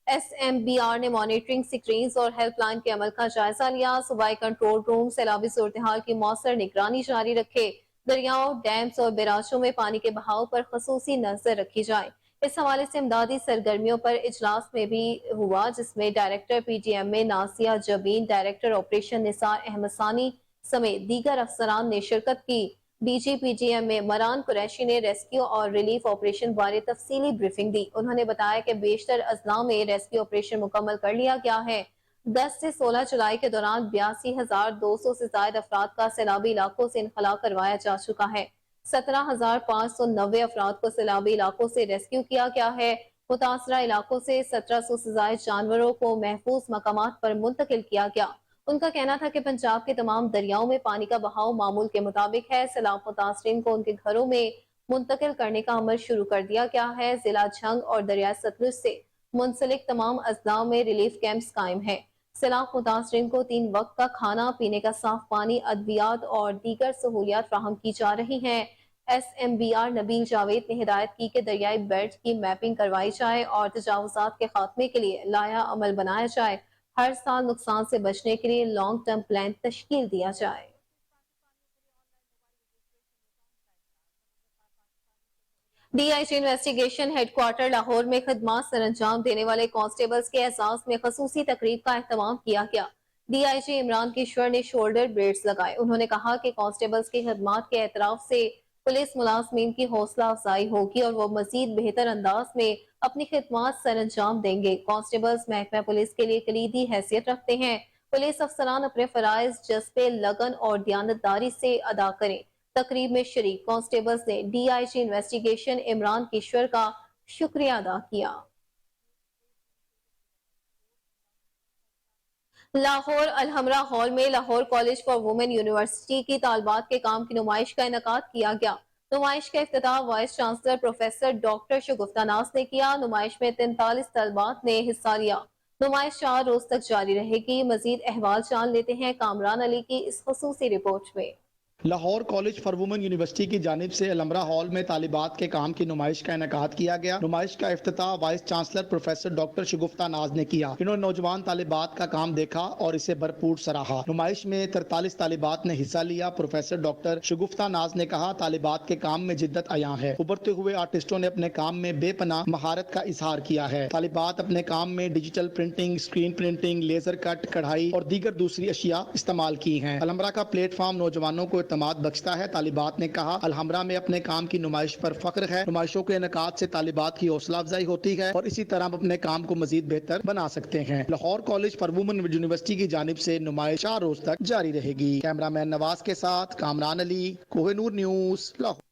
S1: SMBR ने मॉनिटरिंग स्क्रीन और हेल्पलाइन के अमल का जायजा लिया। सूबाई कंट्रोल रूम सैलाबी सूरत हाल की मौसर निगरानी जारी रखे। दरियाओं, डैम्स और बैराजों में पानी के बहाव पर खसूसी नजर रखी जाए। इस हवाले से इमदादी सरगर्मियों पर इजलास में भी हुआ, जिसमें director PTMA Nasia Jabeen, director operation Nisar Ahmed Sani समेत दीगर अफसरान ने शिरकत की। DG PTMA मरान कुरैशी ने रेस्क्यू और रिलीफ ऑपरेशन बारे तफसीली ब्रीफिंग दी। उन्होंने बताया कि बेशतर अजला में रेस्क्यू ऑपरेशन मुकम्मल कर लिया गया है। 10 से 16 जुलाई के दौरान 82,200 से ज्यादा अफराद का सैलाबी इलाकों से इनखला करवाया जा चुका है। 17,590 अफराद को सैलाबी इलाकों से रेस्क्यू किया गया है। मुतासरा इलाकों से 1700 से ज्यादा जानवरों को महफूज मकामात पर मुंतकिल किया गया। उनका कहना था कि पंजाब के तमाम दरियाओं में पानी का बहाव मामूल के मुताबिक है। सैलाब मुतासरीन को उनके घरों में मुंतकिल करने का अमल शुरू कर दिया गया है। जिला झंग और दरिया सतलुज से मुंसलिक तमाम अजला में रिलीफ कैंप्स कायम है। सैलाब मुतासरीन को 3 वक्त का खाना, पीने का साफ पानी, अद्वियात और दीगर सहूलियात फ्राहम की जा रही हैं। SMBR नबील जावेद ने हिदायत की कि दरियाई बेल्ट की मैपिंग करवाई जाए और तजावुजात के खात्मे के लिए लाया अमल बनाया जाए। हर साल नुकसान से बचने के लिए लॉन्ग टर्म प्लान तश्कील दिया जाए। DIG इन्वेस्टिगेशन हेडक्वार्टर लाहौर में खदमात सर अंजाम देने वाले कांस्टेबल्स के एहसास में खसूसी तकरीब का एहतमाम किया गया। DIG इमरान किशोर ने शोल्डर ब्लेड्स लगाए। उन्होंने कहा कि कांस्टेबल्स की खदमात के एतराफ से पुलिस मुलाजमीन की हौसला अफजाई होगी और वो मजीद बेहतर अंदाज में अपनी खिदमात सर अंजाम देंगे। कांस्टेबल्स महकमा पुलिस के लिए कलीदी हैसियत रखते हैं। पुलिस अफसरान अपने फराइज जज्बे, लगन और दयानतदारी से अदा करें। तकरीब में शरीक कांस्टेबल्स ने DIG इन्वेस्टिगेशन इमरान किशोर का शुक्रिया अदा किया। लाहौर अलहमरा हॉल में Lahore college for women university की तालबात के काम की नुमाइश का इनेकाद किया गया। नुमाइश का इफ्तिताह वाइस चांसलर प्रोफेसर डॉक्टर शगुफ्ता नाज ने किया। नुमाइश में 43 तलबात ने हिस्सा लिया। नुमाइश 4 रोज तक जारी रहेगी। मजीद अहवाल जान लेते हैं कामरान अली की इस खसूसी रिपोर्ट में।
S10: Lahore college for women university की जानिब से अलमरा हॉल में तालिबात के काम की नुमाइश का इनेकाद किया गया। नुमाइश का इफ्तिताह वाइस चांसलर प्रोफेसर डॉक्टर शगुफ्ता नाज ने किया। इन्होंने नौजवान तालिबात का काम देखा और इसे भरपूर सराहा। नुमाइश में 43 तालिबात ने हिस्सा लिया। प्रोफेसर डॉक्टर शगुफ्ता नाज ने कहा, तालिबात के काम में जिद्दत अयां है। उभरते हुए आर्टिस्टों ने अपने काम में बेपनाह महारत का इजहार किया है। तालिबात अपने काम में digital printing, screen printing, laser cut, कढ़ाई और दीगर दूसरी अशिया इस्तेमाल की हैं। अलमरा का प्लेटफॉर्म नौजवानों को इत्मीनान बख्शता है। तालिबात ने कहा, अलहमरा में अपने काम की नुमाइश पर फख्र है। नुमाइशों के इनेकाद से तालिबात की हौसला अफजाई होती है और इसी तरह हम अपने काम को मजीद बेहतर बना सकते हैं। Lahore college for women university की जानिब से नुमाइश 4 रोज तक जारी रहेगी। कैमरामैन नवाज के साथ Kamran Ali, Kohinoor news, Lahore.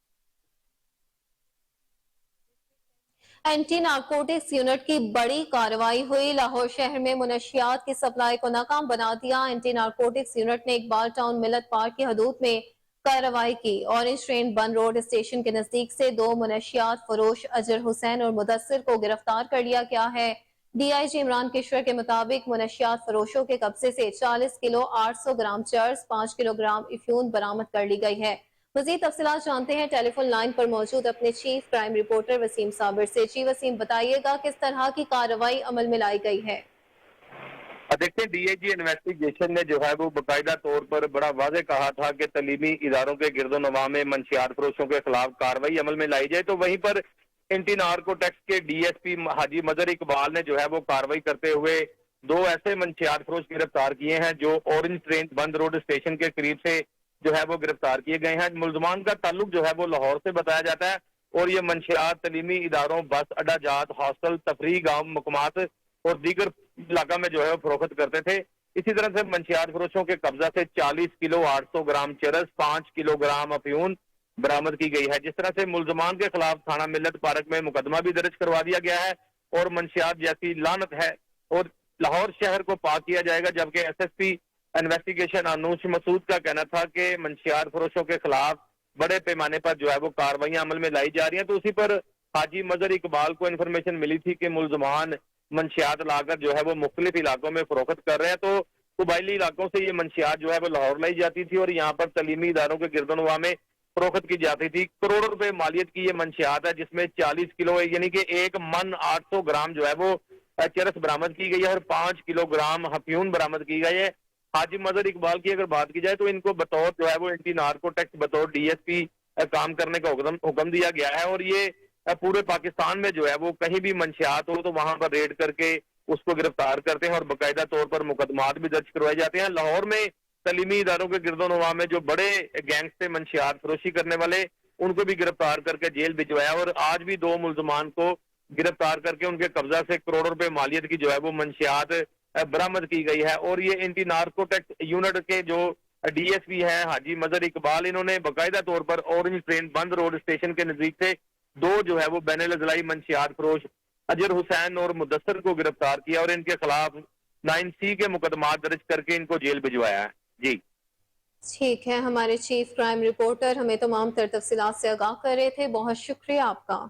S1: Anti narcotics unit की बड़ी कार्रवाई हुई। लाहौर शहर में मुनशियात की सप्लाई को नाकाम बना दिया। एंटी नारकोटिक्स यूनिट ने इकबाल टाउन मिलत पार्क की हदूद में कार्रवाई की। ऑरेंज ट्रेन बंद रोड स्टेशन के नजदीक से 2 मुनशियात फरोश अजहर हुसैन और मुदस्सिर को गिरफ्तार कर लिया गया है। DIG इमरान किशोर के मुताबिक मुनशियात फरोशों के कब्जे से 40 किलो 800 ग्राम चर्स, 5 किलोग्राम इफ्यून बरामद कर ली गई है। मजीद तफसीलात जानते हैं टेलीफोन लाइन पर मौजूद अपने chief crime reporter Waseem Sabir से। जी वसीम, बताइएगा किस तरह की कार्रवाई अमल में लाई गई है?
S11: देखते हैं, DIG इन्वेस्टिगेशन ने जो है वो बाकायदा तौर पर बड़ा वाजे कहा था कि तलीमी इदारों के गिरदोनवा में मंशियात फरोशों के खिलाफ कार्रवाई अमल में लाई जाए। तो वहीं पर एंटी नार्कोटिक्स के DSP हाजी मजहर इकबाल ने जो है वो कार्रवाई करते हुए 2 ऐसे मंशियात फरोश गिरफ्तार किए हैं जो ऑरेंज ट्रेन बंद रोड स्टेशन के करीब से जो है वो गिरफ्तार किए गए हैं। मुलजमान का ताल्लुक जो है वो लाहौर से बताया जाता है और ये मंशियात तलीमी इदारों, बस अड्डा जात, हॉस्टल, तफरीह गाँव मकामात और दीगर इलाका में जो है वो फरोख्त करते थे। इसी तरह से मंशियात फरोशों के कब्जा से 40 किलो 800 ग्राम चरस, 5 किलोग्राम अफ्यून बरामद की गई है। जिस तरह से मुलजमान के खिलाफ थाना मिल्लत पार्क में मुकदमा भी दर्ज करवा दिया गया है और मंशियात जैसी लानत है और लाहौर शहर को पाक किया जाएगा। जबकि SSP इन्वेस्टिगेशन अनूश मसूद का कहना था कि मंशियात फरोशों के खिलाफ बड़े पैमाने पर जो है वो कार्रवाइयां अमल में लाई जा रही हैं। तो उसी पर हाजी मजहर इकबाल को इन्फॉर्मेशन मिली थी कि मुलजमान मंशियात लाकर जो है वो मुख्तलिफ इलाकों में फरोख्त कर रहे हैं। तो कबायली इलाकों से ये मंशियात जो है वो लाहौर लाई जाती थी और यहाँ पर तलीमी इदारों के गिरदोनवा में फरोख्त की जाती थी। करोड़ों रुपए मालियत की ये मंशियात है जिसमें 40 किलो यानी कि 1 मन 800 ग्राम जो है वो चरस बरामद की गई है और 5 किलोग्राम अफ्यून बरामद की गई है। हाजी मजहर इकबाल की अगर बात की जाए तो इनको बतौर जो है वो एंटी नार्कोटिक्स बतौर DSP काम करने का हुक्म दिया गया है और ये पूरे पाकिस्तान में जो है वो कहीं भी मंशियात हो तो वहां पर रेड करके उसको गिरफ्तार करते हैं और बाकायदा तौर पर मुकदमात भी दर्ज करवाए जाते हैं। लाहौर में तलीमी इदारों के गिरदोनवा में जो बड़े गैंग्स थे मंशियात फरोशी करने वाले, उनको भी गिरफ्तार करके जेल भिजवाया और आज भी 2 मुलजमान को गिरफ्तार करके उनके कब्जा से करोड़ों रुपए मालियत की जो है वो मंशियात बरामद की गई है। और ये एंटी नार्कोटिक्स यूनिट के जो DSP हैं हाजी मजहर इकबाल, इन्होंने बाकायदा तौर पर ऑरेंज ट्रेन बंद रोड स्टेशन के नजदीक से 2 जो है वो बैनुल अज़लाई मंशियात फरोश अजहर हुसैन और मुदस्सिर को गिरफ्तार किया और इनके खिलाफ 9C के मुकदमात दर्ज करके इनको जेल भिजवाया है। जी
S1: ठीक है, हमारे चीफ क्राइम रिपोर्टर हमें तमाम तर तफसीलात से आगाह कर रहे थे। बहुत शुक्रिया आपका।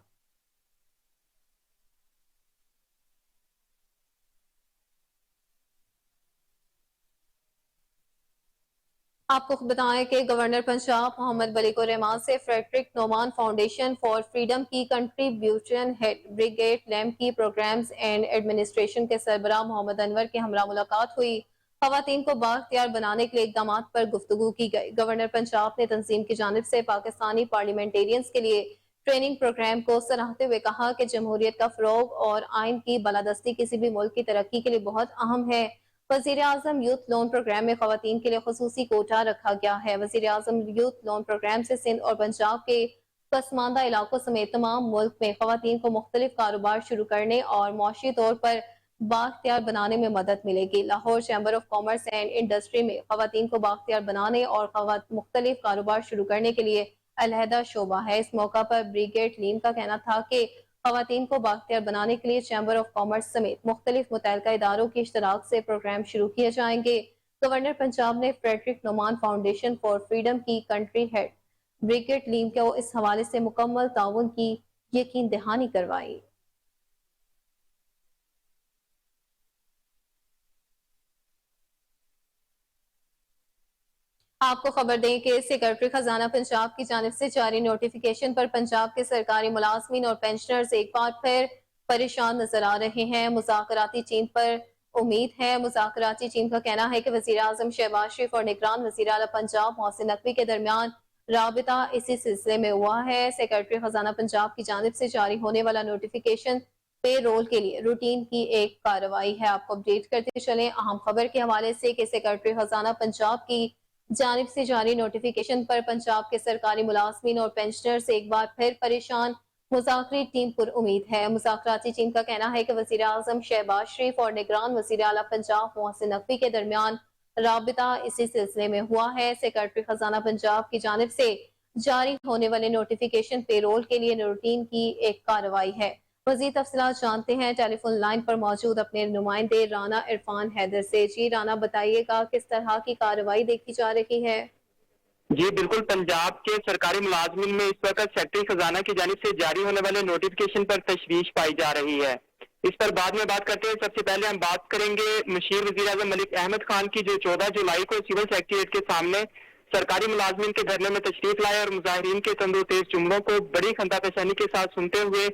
S1: आपको बताएं कि गवर्नर पंजाब मोहम्मद मलिक रहमान से Friedrich Naumann Foundation for Freedom की कंट्रीब्यूशन हेड ब्रिगेड लैम्प की प्रोग्राम्स एंड एडमिनिस्ट्रेशन के सरबराह मोहम्मद अनवर के हमरा मुलाकात हुई। खवातीन को बाख्तियार बनाने के लिए इकदाम पर गुफ्तगू की गई। गवर्नर पंजाब ने तंजीम की जानिब से पाकिस्तानी पार्लियामेंटेरियंस के लिए ट्रेनिंग प्रोग्राम को सराहते हुए कहा कि जमहूरियत का फरोग और आइन की बालादस्ती किसी भी मुल्क की तरक्की के लिए बहुत अहम है। वज़ीर आज़म यूथ लोन प्रोग्राम में खवातीन के लिए खुसूसी कोटा रखा गया है। वज़ीर आज़म यूथ लोन प्रोग्राम से सिंध और पंजाब के पसमानदा इलाकों समेत तमाम मुल्क में खवातीन को मुख्तलिफ कारोबार शुरू करने और मुआशी तौर पर बाख्तियार बनाने में मदद मिलेगी। Lahore chamber of commerce and industry में खवातीन को बाख्तियार बनाने और मुख्तलिफ कारोबार शुरू करने के लिए अलहदा शोबा है। इस मौका पर ब्रिगेड लीम का कहना था कि खवातीन को बाख्तियार बनाने के लिए चैम्बर ऑफ कॉमर्स समेत मुख्तलिफ मुतल्लिका इदारों की इश्तराक से प्रोग्राम शुरू किए जाएंगे। गवर्नर पंजाब ने Friedrich Naumann Foundation for Freedom की कंट्री हेड ब्रिगेड लीम को इस हवाले से मुकम्मल ताउन की यकीन दहानी करवाई। आपको खबर दें कि सेक्रेटरी खजाना पंजाब की जानिब से जारी नोटिफिकेशन पर पंजाब के सरकारी मुलाजमीन और पेंशनर्स एक बार फिर परेशान नजर आ रहे हैं। मुज़ाकराती टीम पर उम्मीद है। मुज़ाकराती टीम का कहना है कि वज़ीर आज़म शहबाज शरीफ और निगरान वज़ीर आला पंजाब मोहसिन नकवी के दरमियान राबिता इसी सिलसिले में हुआ है। सेक्रेटरी खजाना पंजाब की जानिब से जारी होने वाला नोटिफिकेशन पे रोल के लिए रूटीन की एक कार्रवाई है। आपको अपडेट करते चले अहम खबर के हवाले से कि सेक्रेटरी खजाना पंजाब की जानिब से जारी नोटिफिकेशन पर पंजाब के सरकारी मुलाजमीन और पेंशनर्स एक बार फिर परेशान। मुज़ाकरी टीम पर उम्मीद है। मुज़ाकराती टीम का कहना है कि वज़ीर आज़म शहबाज शरीफ और निगरान वज़ीर आला पंजाब मोहसिन नकवी के दरमियान राबिता इसी सिलसिले में हुआ है। सेक्रेटरी खजाना पंजाब की जानिब से जारी होने वाले नोटिफिकेशन पे रोल के लिए रूटीन की एक कार्रवाई है। मज़ीद तफसीलात जानते हैं टेलीफोन लाइन पर मौजूद अपने नुमाइंदे राना इरफान हैदर से। जी राना, बताइएगा किस तरह की कार्रवाई देखी जा रही है?
S11: जी बिल्कुल, पंजाब के सरकारी मुलाजमिन में इस वक्त सेक्रेटरी खजाना की जानिब से जारी होने वाले नोटिफिकेशन पर तशवीश पाई जा रही है। इस पर बाद में बात करते हैं। सबसे पहले हम बात करेंगे मशीर वजीर आजम मलिक अहमद खान की, जो 14 जुलाई को सिविल सेक्रेटरीट के सामने सरकारी मुलाजमिन के धरने में तशरीफ लाए और मुजाहिरीन के तंदो तेज जुमलों को बड़ी खंदा पेशानी के साथ सुनते हुए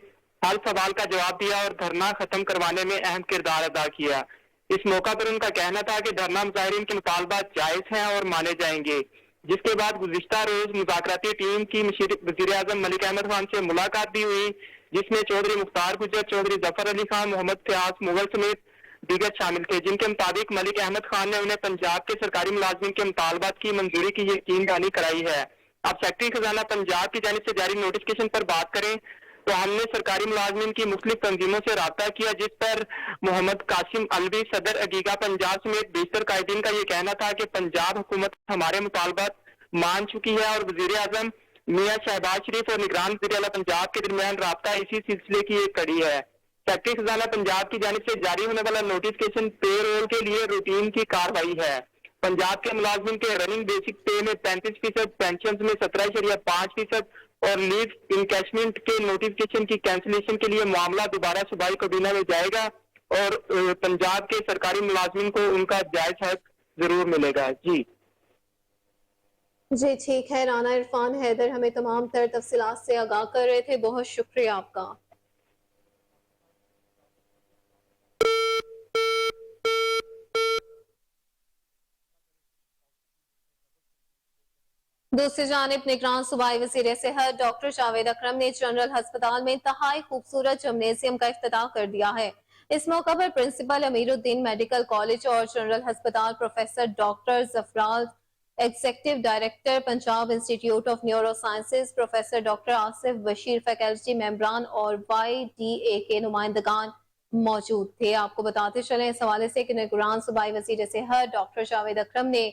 S11: हर सवाल का जवाब दिया और धरना खत्म करवाने में अहम किरदार अदा किया। इस मौका पर उनका कहना था कि धरना मुजाहिरीन के मुतालबात जायज हैं और माने जाएंगे। जिसके बाद गुज़िश्ता रोज मुज़ाकराती टीम की वज़ीर आज़म मलिक अहमद खान से मुलाकात भी हुई, जिसमें चौधरी मुख्तार गुजर, चौधरी जफर अली खान, मोहम्मद फयाज मुगल समेत दीगर शामिल थे, जिनके मुताबिक मलिक अहमद खान ने उन्हें पंजाब के सरकारी मुलाजमिन के मुतालबात की मंजूरी की यकीन दहानी कराई है। अब सेक्रेटरी खजाना पंजाब की जानिब से जारी नोटिफिकेशन पर बात करें तो हमने सरकारी मुलाजमिन की मुख्तलिफ तंजीमों से रब्ता किया, जिस पर मोहम्मद कासिम अलवी, सदर अगीगा पंजाब समेत 20 कायदीन का ये कहना था कि पंजाब हुकूमत हमारे मुतालबात मान चुकी है और वजीर आजम मियाँ शहबाज शरीफ और निगरान वज़ीर आला पंजाब के दरमियान रब्ता इसी सिलसिले की एक कड़ी है। सेक्रेटरी खजाना पंजाब की जानिब से जारी होने वाला नोटिफिकेशन पे रोल के लिए रूटीन की कार्रवाई है। पंजाब के मुलाजमिन के रनिंग बेसिक पे में 35%, पेंशन में 17.5% और लीव इनकैशमेंट के नोटिफिकेशन की कैंसिलेशन के लिए मामला दोबारा सूबाई काबीना में जाएगा और पंजाब के सरकारी मुलाजमिन को उनका जायज हक जरूर मिलेगा। जी
S1: जी ठीक है, राना इरफान हैदर हमें तमाम तर तफसीलात से आगाह कर रहे थे। बहुत शुक्रिया आपका। दूसरी जानिब निगरान सूबाई वज़ीर सेहत डॉक्टर जावेद अकरम ने जनरल अस्पताल में इंतहाई खूबसूरत जिम्नेजियम का इफ्तिताह कर दिया है। इस मौका पर प्रिंसिपल अमीरुद्दीन मेडिकल कॉलेज और जनरल अस्पताल professor doctor Zafral, executive director Punjab institute of neuro sciences professor doctor Asif Bashir, faculty मेंबरान और YDA के नुमाइंदगान मौजूद थे। आपको बताते चले इस हवाले से कि निगरान सूबाई वज़ीर सेहत डॉक्टर जावेद अकरम ने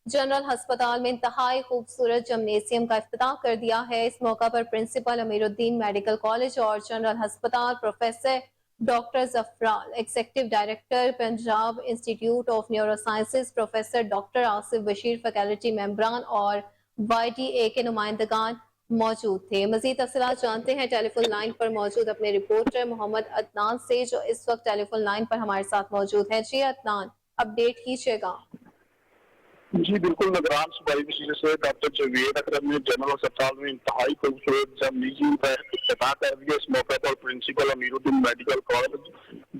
S1: जनरल अस्पताल में इंतहाई खूबसूरत जिम्नेजियम का इफ्तिताह कर दिया है। इस मौका पर प्रिंसिपल अमीरुद्दीन मेडिकल कॉलेज और जनरल अस्पताल professor doctor Zafral, executive director Punjab institute of neuro sciences professor doctor Asif Bashir, faculty मेंबरान और YDA के नुमाइंदगान मौजूद थे। मजीद तफसीलात जानते हैं टेलीफोन लाइन पर मौजूद अपने रिपोर्टर मोहम्मद अदनान से, जो इस वक्त टेलीफोन लाइन पर हमारे साथ मौजूद है। जी अदनान, अपडेट कीजिएगा।
S11: जी बिल्कुल, निगरान सूबाई वज़ीर से डॉक्टर जावेद अकरम ने जनरल अस्पताल में इंतहाई खूबसूरत जिम्नेजियम का इफ्तिताह कर दिया। इस मौके पर principal Ameeruddin medical college,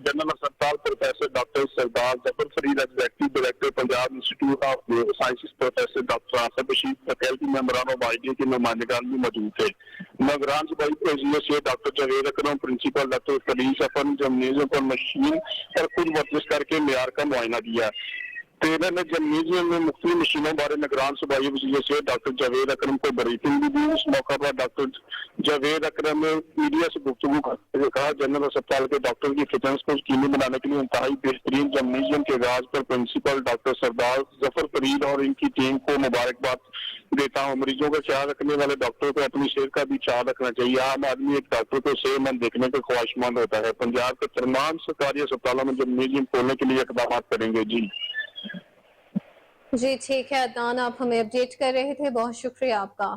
S11: general अस्पताल professor doctor Sardar Zafar Farid, executive director Punjab institute of neuro sciences professor doctor Asif Bashir, faculty मेंबरान और YDA के नुमाइंदगान भी मौजूद थे। निगरान सूबाई वज़ीर से डॉक्टर जावेद अकरम प्रिंसिपल डॉक्टर खलील सफर जिम्नेजियम पर मशीन पर खुद वर्जिश करके मेयार का मुआयना दिया। ट्रेनर ने जिम्नेजियम में मुख्तलिफ मशीनों बारे निगरान सूबाई वज़ीर से डॉक्टर जावेद अकरम को ब्रीफिंग भी दी। इस मौका पर डॉक्टर जावेद अकरम ने मीडिया से गुफ्तगू करते कहा, जनरल अस्पताल के डॉक्टर की फिटनेस को यकीनी बनाने के लिए इंतहाई बेहतरीन जिम्नेजियम के आगाज पर प्रिंसिपल डॉक्टर सरदार जफर फरीद और इनकी टीम को मुबारकबाद देता हूँ। मरीजों का ख्याल रखने वाले डॉक्टरों को अपनी सेहत का भी ख्याल रखना चाहिए। आम आदमी एक डॉक्टर को सेहतमंद देखने का ख्वाहिशमंद होता है। पंजाब के तमाम सरकारी अस्पतालों में जिम्नेजियम खोलने के लिए इकदाम करेंगे।
S1: जी ठीक है अदनान, आप हमें अपडेट कर रहे थे। बहुत शुक्रिया आपका।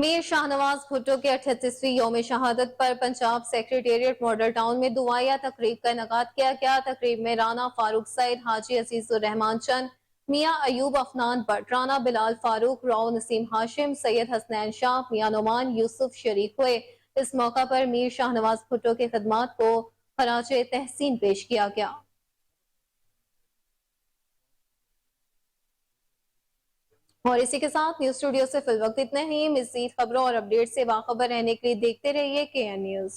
S1: मीर शाहनवाज भुट्टो के 38वीं यौम शहादत पर पंजाब सेक्रेटेरिएट मॉडल टाउन में दुआया तकरीब का इनेकाद किया गया। तकरीब में राना फारूक सईद, हाजी अजीजुर रहमान चंद, मियाँ अयूब अफनान भट्ट, राना बिलाल फारूक, राव नसीम हाशिम, सैयद हसनैन शाह, मियाँ नोमान यूसुफ शरीक हुए। इस मौका पर मीर शाहनवाज भुट्टो की खिदमात को खराजे तहसीन पेश किया गया। और इसी के साथ न्यूज स्टूडियो से फिलवक्त इतना ही। मज़ीद खबरों और अपडेट से बाखबर रहने के लिए देखते रहिए KN न्यूज।